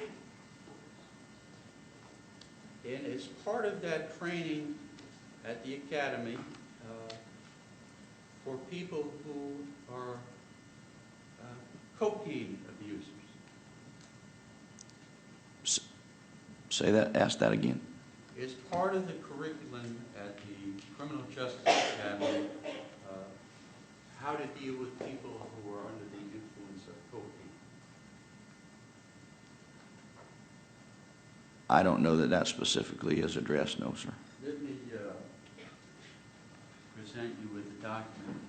And as part of that training at the academy, for people who are cocaine abusers. Say that. Ask that again. Is part of the curriculum at the Criminal Justice Academy how to deal with people who are under the influence of cocaine? I don't know that that specifically is addressed, no, sir. Let me present you with a document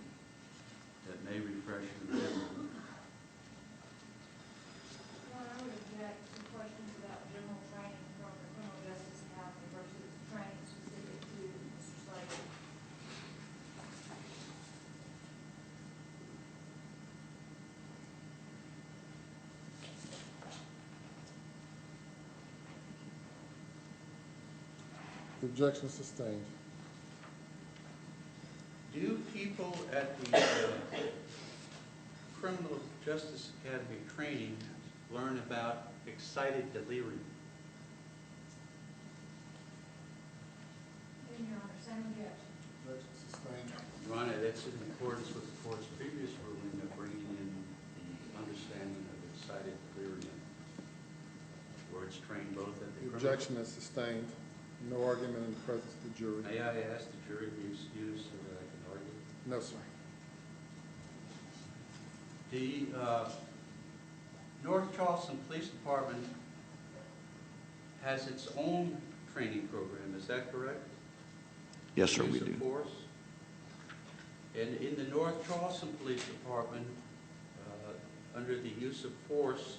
that may refresh your memory. Well, I would object to questions about general training from the Criminal Justice Academy versus training specific to Mr. Slater. The objection is sustained. Do people at the Criminal Justice Academy training learn about excited delirium? And Your Honor, same objection. Objection sustained. Your Honor, that's in accordance with the court's previous ruling of bringing in the understanding of excited delirium, where it's trained both at the The objection is sustained. No argument in the presence of the jury. May I ask the jury to be excused so that I can argue? No, sir. The North Charleston Police Department has its own training program, is that correct? Yes, sir, we Use of do. force. And in the North Charleston Police Department, under the use of force,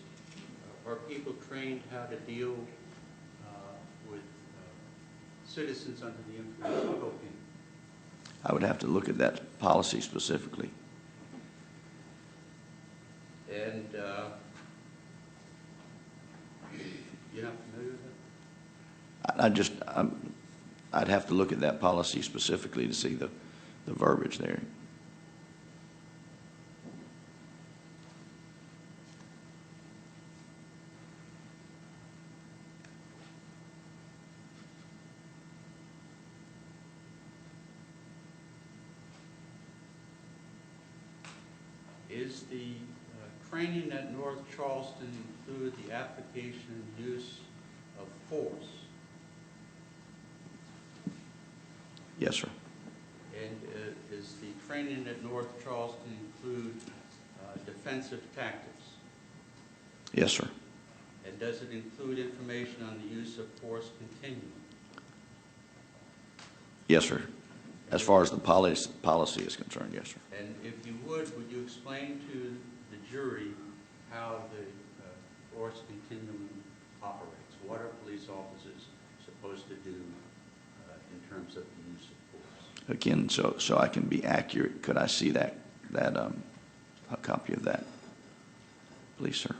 are people trained how to deal with citizens under the influence of cocaine? I would have to look at that policy specifically. And you're not familiar with that? I'd have to look at that policy specifically to see the verbiage there. Is the training at North Charleston include the application and use of force? Yes, sir. And is the training at North Charleston include defensive tactics? Yes, sir. And does it include information on the use of force continuum? Yes, sir. As far as the policy is concerned, yes, sir. And if you would you explain explain to the jury how the force continuum operates? What are police officers supposed to do in terms of the use of force? Again, so I can be accurate, could I see a copy of that, please, sir?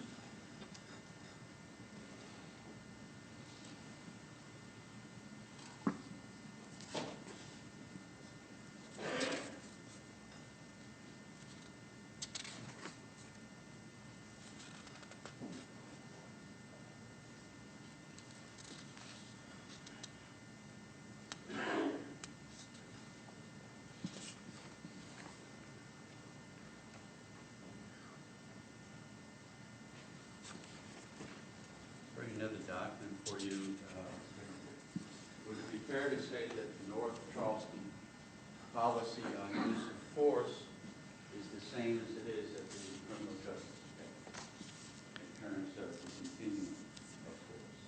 Bring another document for you. Would it be fair to say that the North Charleston policy on use of force is the same as it is at the criminal justice case in terms of the continuum of force?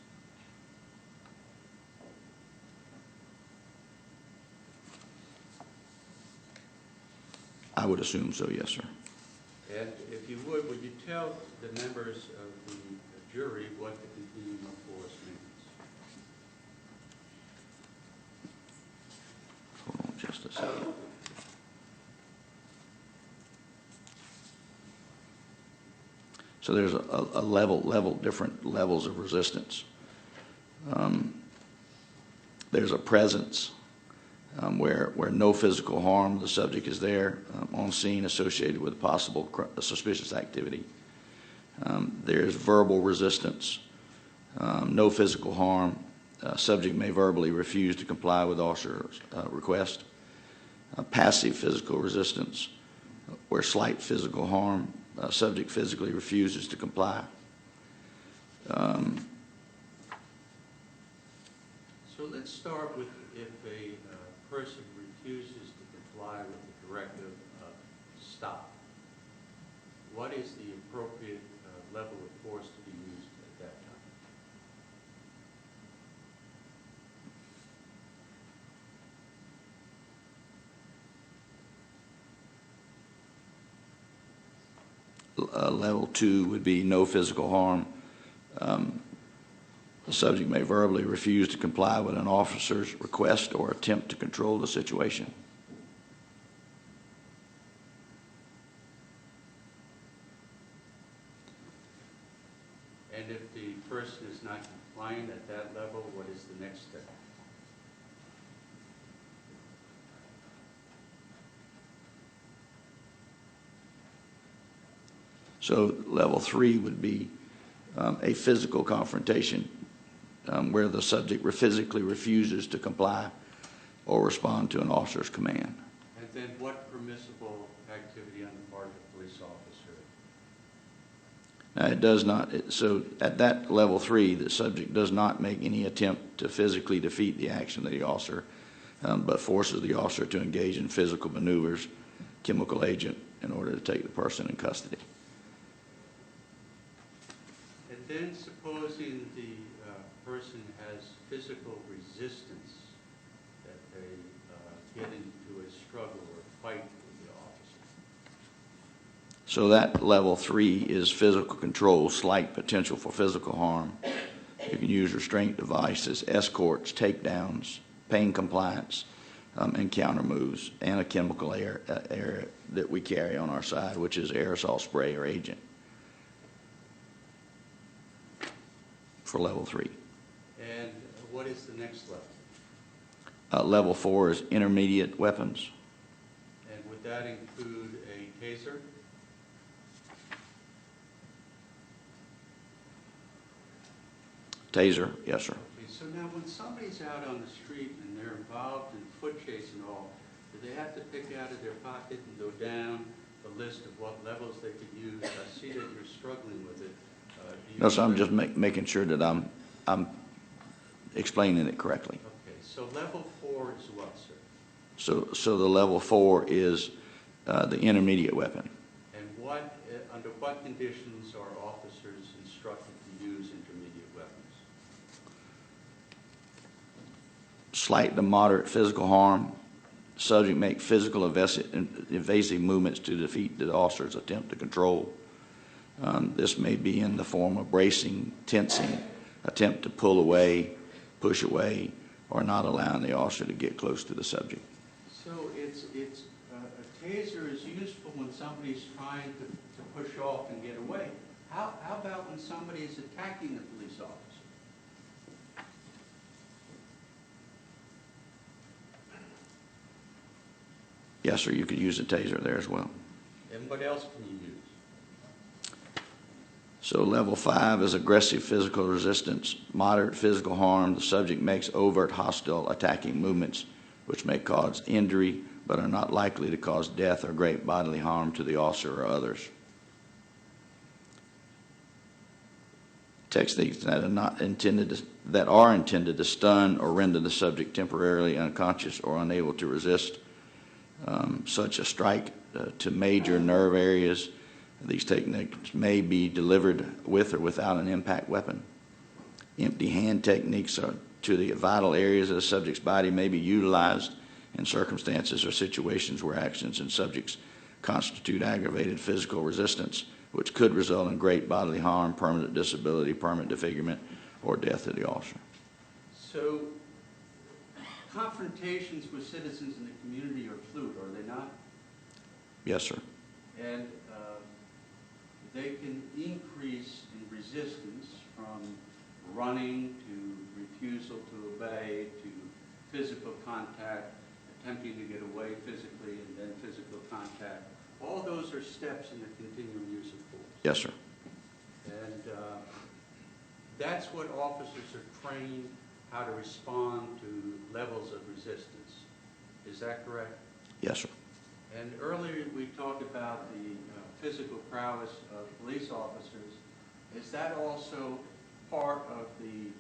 I would assume so, yes, sir. And if you would you tell the members of the jury what the continuum of force means? Hold on just a second. So there's different levels of resistance. There's a presence where no physical harm, the subject is there on scene associated with possible suspicious activity. There's verbal resistance, no physical harm. Subject may verbally refuse to comply with officer's request. Passive physical resistance, where slight physical harm, subject physically refuses to comply. So let's start with if a person refuses to comply with the directive of stop. What is the appropriate level of force to be used at that time? Level 2 would be no physical harm. The subject may verbally refuse to comply with an officer's request or attempt to control the situation. And if the person is not compliant at that level, what is the next step? So level 3 would be a physical confrontation where the subject physically refuses to comply or respond to an officer's command. And then what permissible activity on the part of the police officer? Now, it does not, so at that level 3, the subject does not make any attempt to physically defeat the action of the officer, but forces the officer to engage in physical maneuvers, chemical agent, in order to take the person in custody. And then supposing the person has physical resistance, that they get into a struggle or fight with the officer. So that level 3 is physical control, slight potential for physical harm. You can use restraint devices, escorts, takedowns, pain compliance, and counter moves, and a chemical air that we carry on our side, which is aerosol spray or agent for level 3. And what is the next level? Level 4 is intermediate weapons. And would that include a taser? Taser, yes, sir. Okay, so now when somebody's out on the street and they're involved in foot chase and all, do they have to pick out of their pocket and go down the list of what levels they could use? I see that you're struggling with it. No, sir, I'm just making sure that I'm explaining it correctly. Okay, so level 4 is what, sir? So the level 4 is the intermediate weapon. And what, under what conditions are officers instructed to use intermediate weapons? Slight to moderate physical harm, subject make physical evasive movements to defeat the officer's attempt to control. This may be in the form of bracing, tensing, attempt to pull away, push away, or not allowing the officer to get close to the subject. So a taser is useful when somebody's trying to push off and get away. How about when somebody is attacking the police officer? Yes, sir, you could use a taser there as well. And what else can you use? So level 5 is aggressive physical resistance, moderate physical harm. The subject makes overt hostile attacking movements which may cause injury but are not likely to cause death or great bodily harm to the officer or others. Techniques that are intended to stun or render the subject temporarily unconscious or unable to resist, such a strike to major nerve areas. These techniques may be delivered with or without an impact weapon. Empty hand techniques to the vital areas of the subject's body may be utilized in circumstances or situations where actions and subjects constitute aggravated physical resistance, which could result in great bodily harm, permanent disability, permanent disfigurement, or death of the officer. So confrontations with citizens in the community are fluid, are they not? Yes, sir. And they can increase in resistance from running to refusal to obey to physical contact, attempting to get away physically, and then physical contact. All those are steps in the continuum use of force. Yes, sir. And that's what officers are trained how to respond to levels of resistance. Is that correct? Yes, sir. And earlier we talked about the physical prowess of police officers. Is that also part of the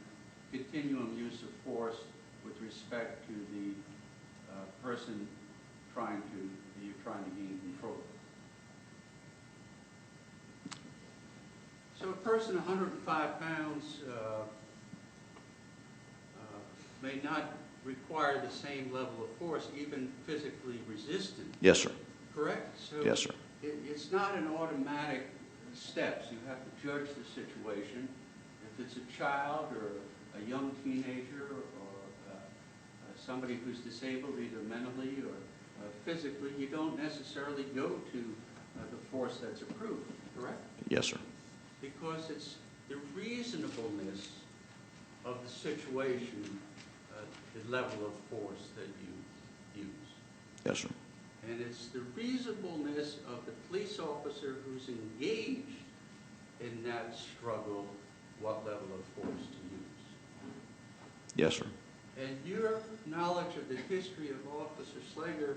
continuum use of force with respect to the person you're trying to gain control of? So a person 105 pounds may not require the same level of force, even physically resistant. Yes, sir. Correct? So Yes, sir. It's not an automatic steps. You have to judge the situation. If it's a child or a young teenager or somebody who's disabled either mentally or physically, you don't necessarily go to the force that's approved, correct? Yes, sir. Because it's the reasonableness of the situation, the level of force that you use. Yes, sir. And it's the reasonableness of the police officer who's engaged in that struggle, what level of force to use. Yes, sir. And your knowledge of the history of Officer Slager,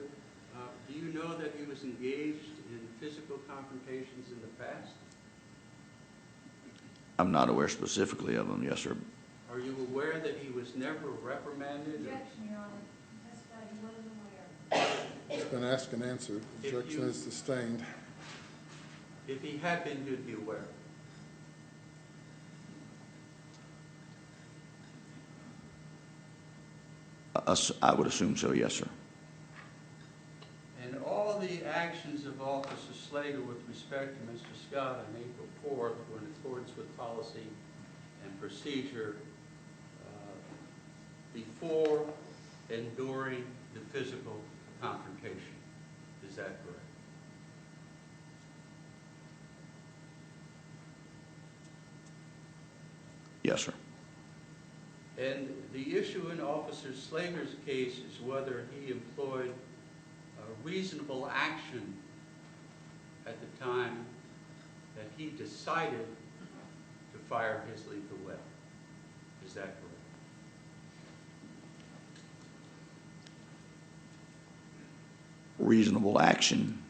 do you know that he was engaged in physical confrontations in the past? I'm not aware specifically of them. Yes, sir. Are you aware that he was never reprimanded? Objection, Your Honor. Testified he wasn't aware. It's been asked and answered. Objection is sustained. If he had been, you'd be aware. I would assume so, yes, sir. And all the actions of Officer Slager with respect to Mr. Scott on April 4th were in accordance with policy and procedure before and during the physical confrontation. Is that correct? Yes, sir. And the issue in Officer Slager's case is whether he employed a reasonable action at the time that he decided to fire his lethal weapon. Is that correct? Reasonable action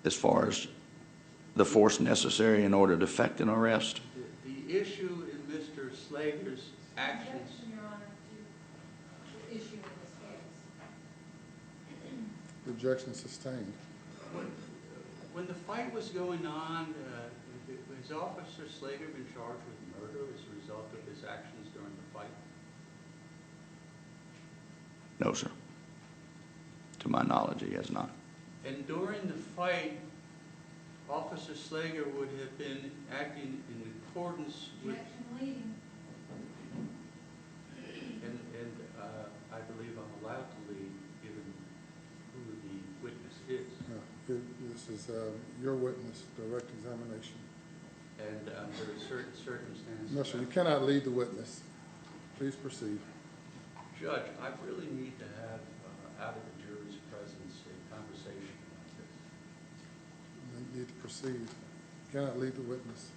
as far as the force necessary in order to effect an arrest. The issue in Mr. Slager's actions. Objection, Your Honor, to the issue in this case. Objection sustained. When the fight was going on, has Officer Slager been charged with murder as a result of his actions during the fight? No, sir. To my knowledge, he has not. And during the fight, Officer Slager would have been acting in accordance with, Objection leading. and I believe I'm allowed to lead, given who the witness is. This is your witness, direct examination. And under certain circumstances. No, sir, you cannot lead the witness. Please proceed. Judge, I really need to have, out of the jury's presence, a conversation about this. You need to proceed. You cannot lead the witness.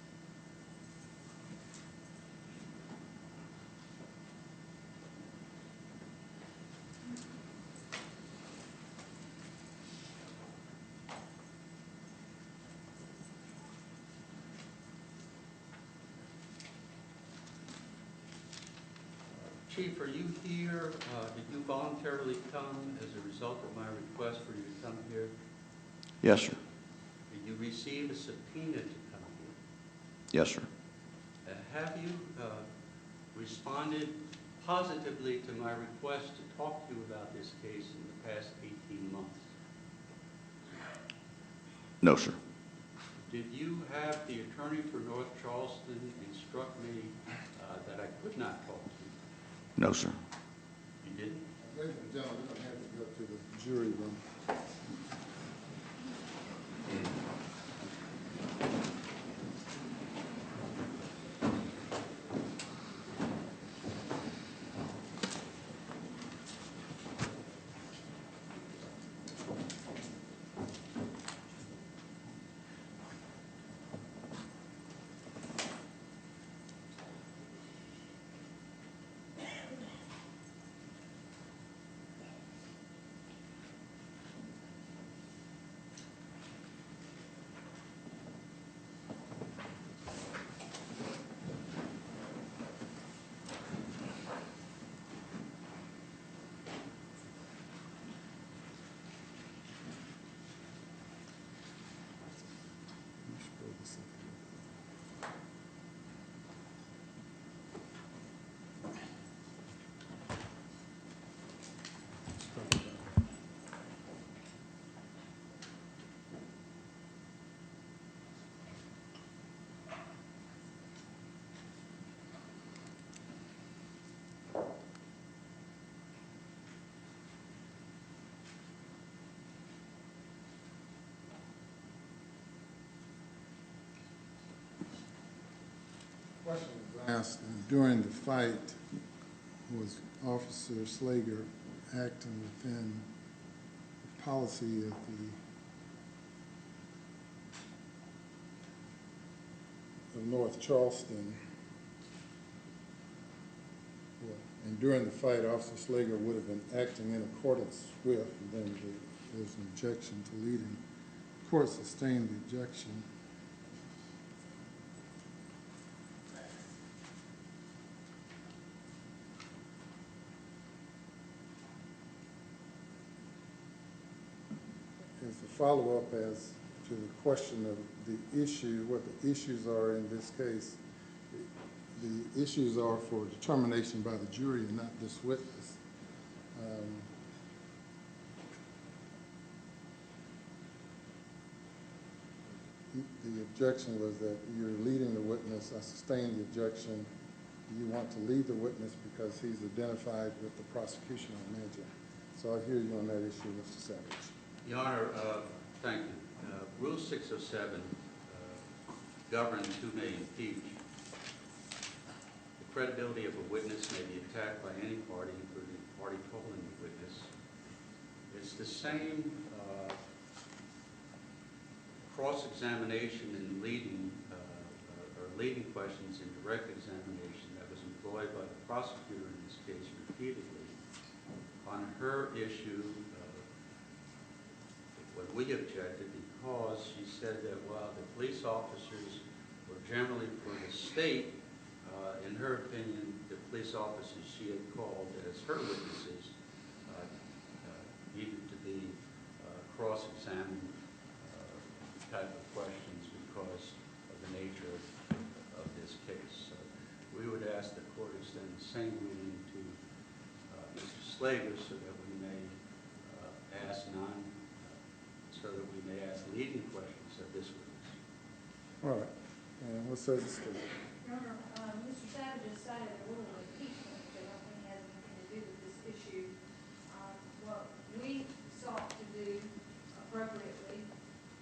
Chief, are you here? Did you voluntarily come as a result of my request for you to come here? Yes, sir. Did you receive a subpoena to come here? Yes, sir. Have you responded positively to my request to talk to you about this case in the past 18 months? No, sir. Did you have the attorney for North Charleston instruct me that I could not talk to you? No, sir. You didn't? Ladies and gentlemen, we're going to have to go to the jury room. Question was asked during the fight, was Officer Slager acting within the policy of North Charleston? And during the fight, Officer Slager would have been acting in accordance with, and then there's an objection to leading. The court sustained the objection. As a follow-up as to the question of the issue, what the issues are in this case, the issues are for determination by the jury and not this witness. The objection was that you're leading the witness. I sustained the objection. You want to lead the witness because he's identified with the prosecution, I imagine. So I hear you on that issue, Mr. Savage. Your Honor, thank you. Rule 607 governs who may impeach. The credibility of a witness may be attacked by any party, including the party calling the witness. It's the same cross-examination and leading questions in direct examination that was employed by the prosecutor in this case repeatedly. On her issue, when we objected, because she said that while the police officers were generally for the state, in her opinion, the police officers she had called as her witnesses needed to be cross-examined type of questions because of the nature of this case. So we would ask the court extend the same ruling to Mr. Slager so that we may ask none, so that we may ask leading questions of this witness. All right, and what's that discussion? Your Honor, Mr. Savage has cited a rule of impeachment, which I don't think has anything to do with this issue. What we sought to do appropriately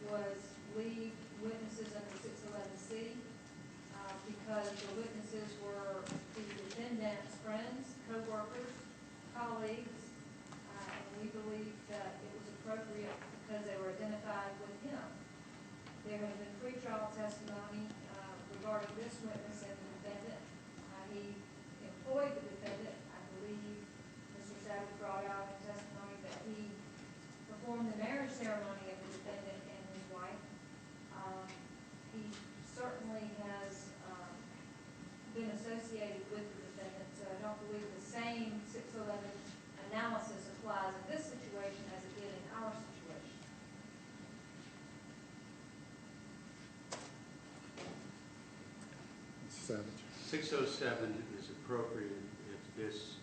was leave witnesses under 611C, because the witnesses were the defendant's friends, co-workers, colleagues, and we believed that it was appropriate because they were identified with him. There has been pretrial testimony regarding this witness and the defendant. He employed the defendant. I believe Mr. Savage brought out in testimony that he performed the marriage ceremony of the defendant and his wife. He certainly has been associated with the defendant, so I don't believe the same 611 analysis applies in this situation as it did in our situation. Mr. Savage. 607 is appropriate if this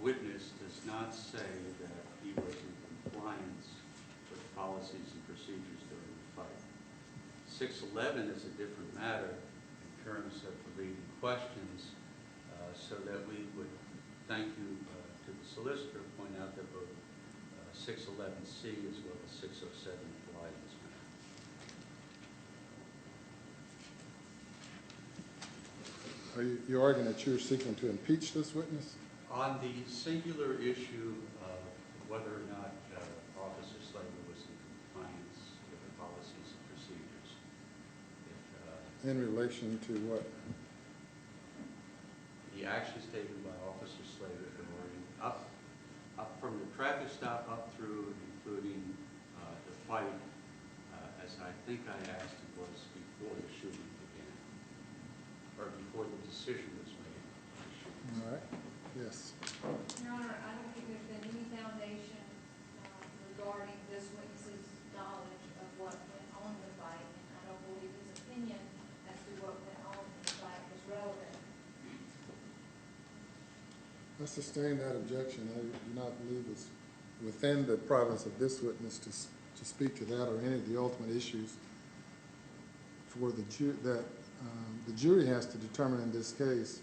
witness does not say that he was in compliance with policies and procedures during the fight. 611 is a different matter in terms of the leading questions, so that we would, thank you to the solicitor, point out that both 611C as well as 607 apply in this matter. You're arguing that you're seeking to impeach this witness? On the singular issue of whether or not Officer Slater was in compliance with the policies and procedures, if In relation to what? the actions taken by Officer Slater during up from the traffic stop up through and including the fight, as I think I asked, it was before the shooting began, or before the decision was made to shoot. All right, yes. Your Honor, I don't think there's been any foundation regarding this witness's knowledge of what went on in the fight, and I don't believe his opinion as to what went on in the fight is relevant. I sustain that objection. I do not believe it's within the province of this witness to speak to that or any of the ultimate issues for the the jury has to determine in this case.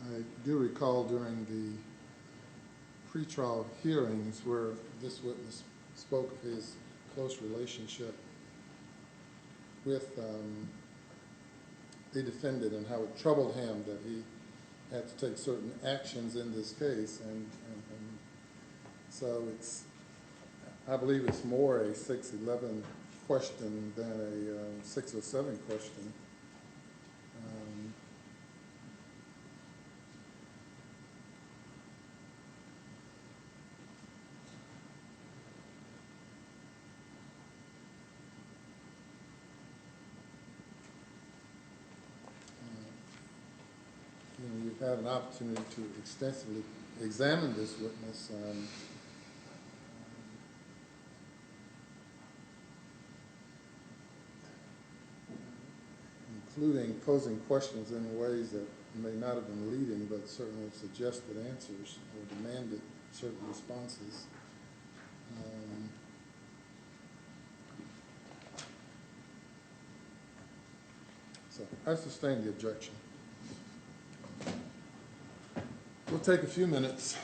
And I do recall during the pretrial hearings where this witness spoke of his close relationship with the defendant and how it troubled him that he had to take certain actions in this case. And so I believe it's more a 611 question than a 607 question. You've had an opportunity to extensively examine this witness, including posing questions in ways that may not have been leading, but certainly suggested answers or demanded certain responses. So I sustain the objection. We'll take a few minutes.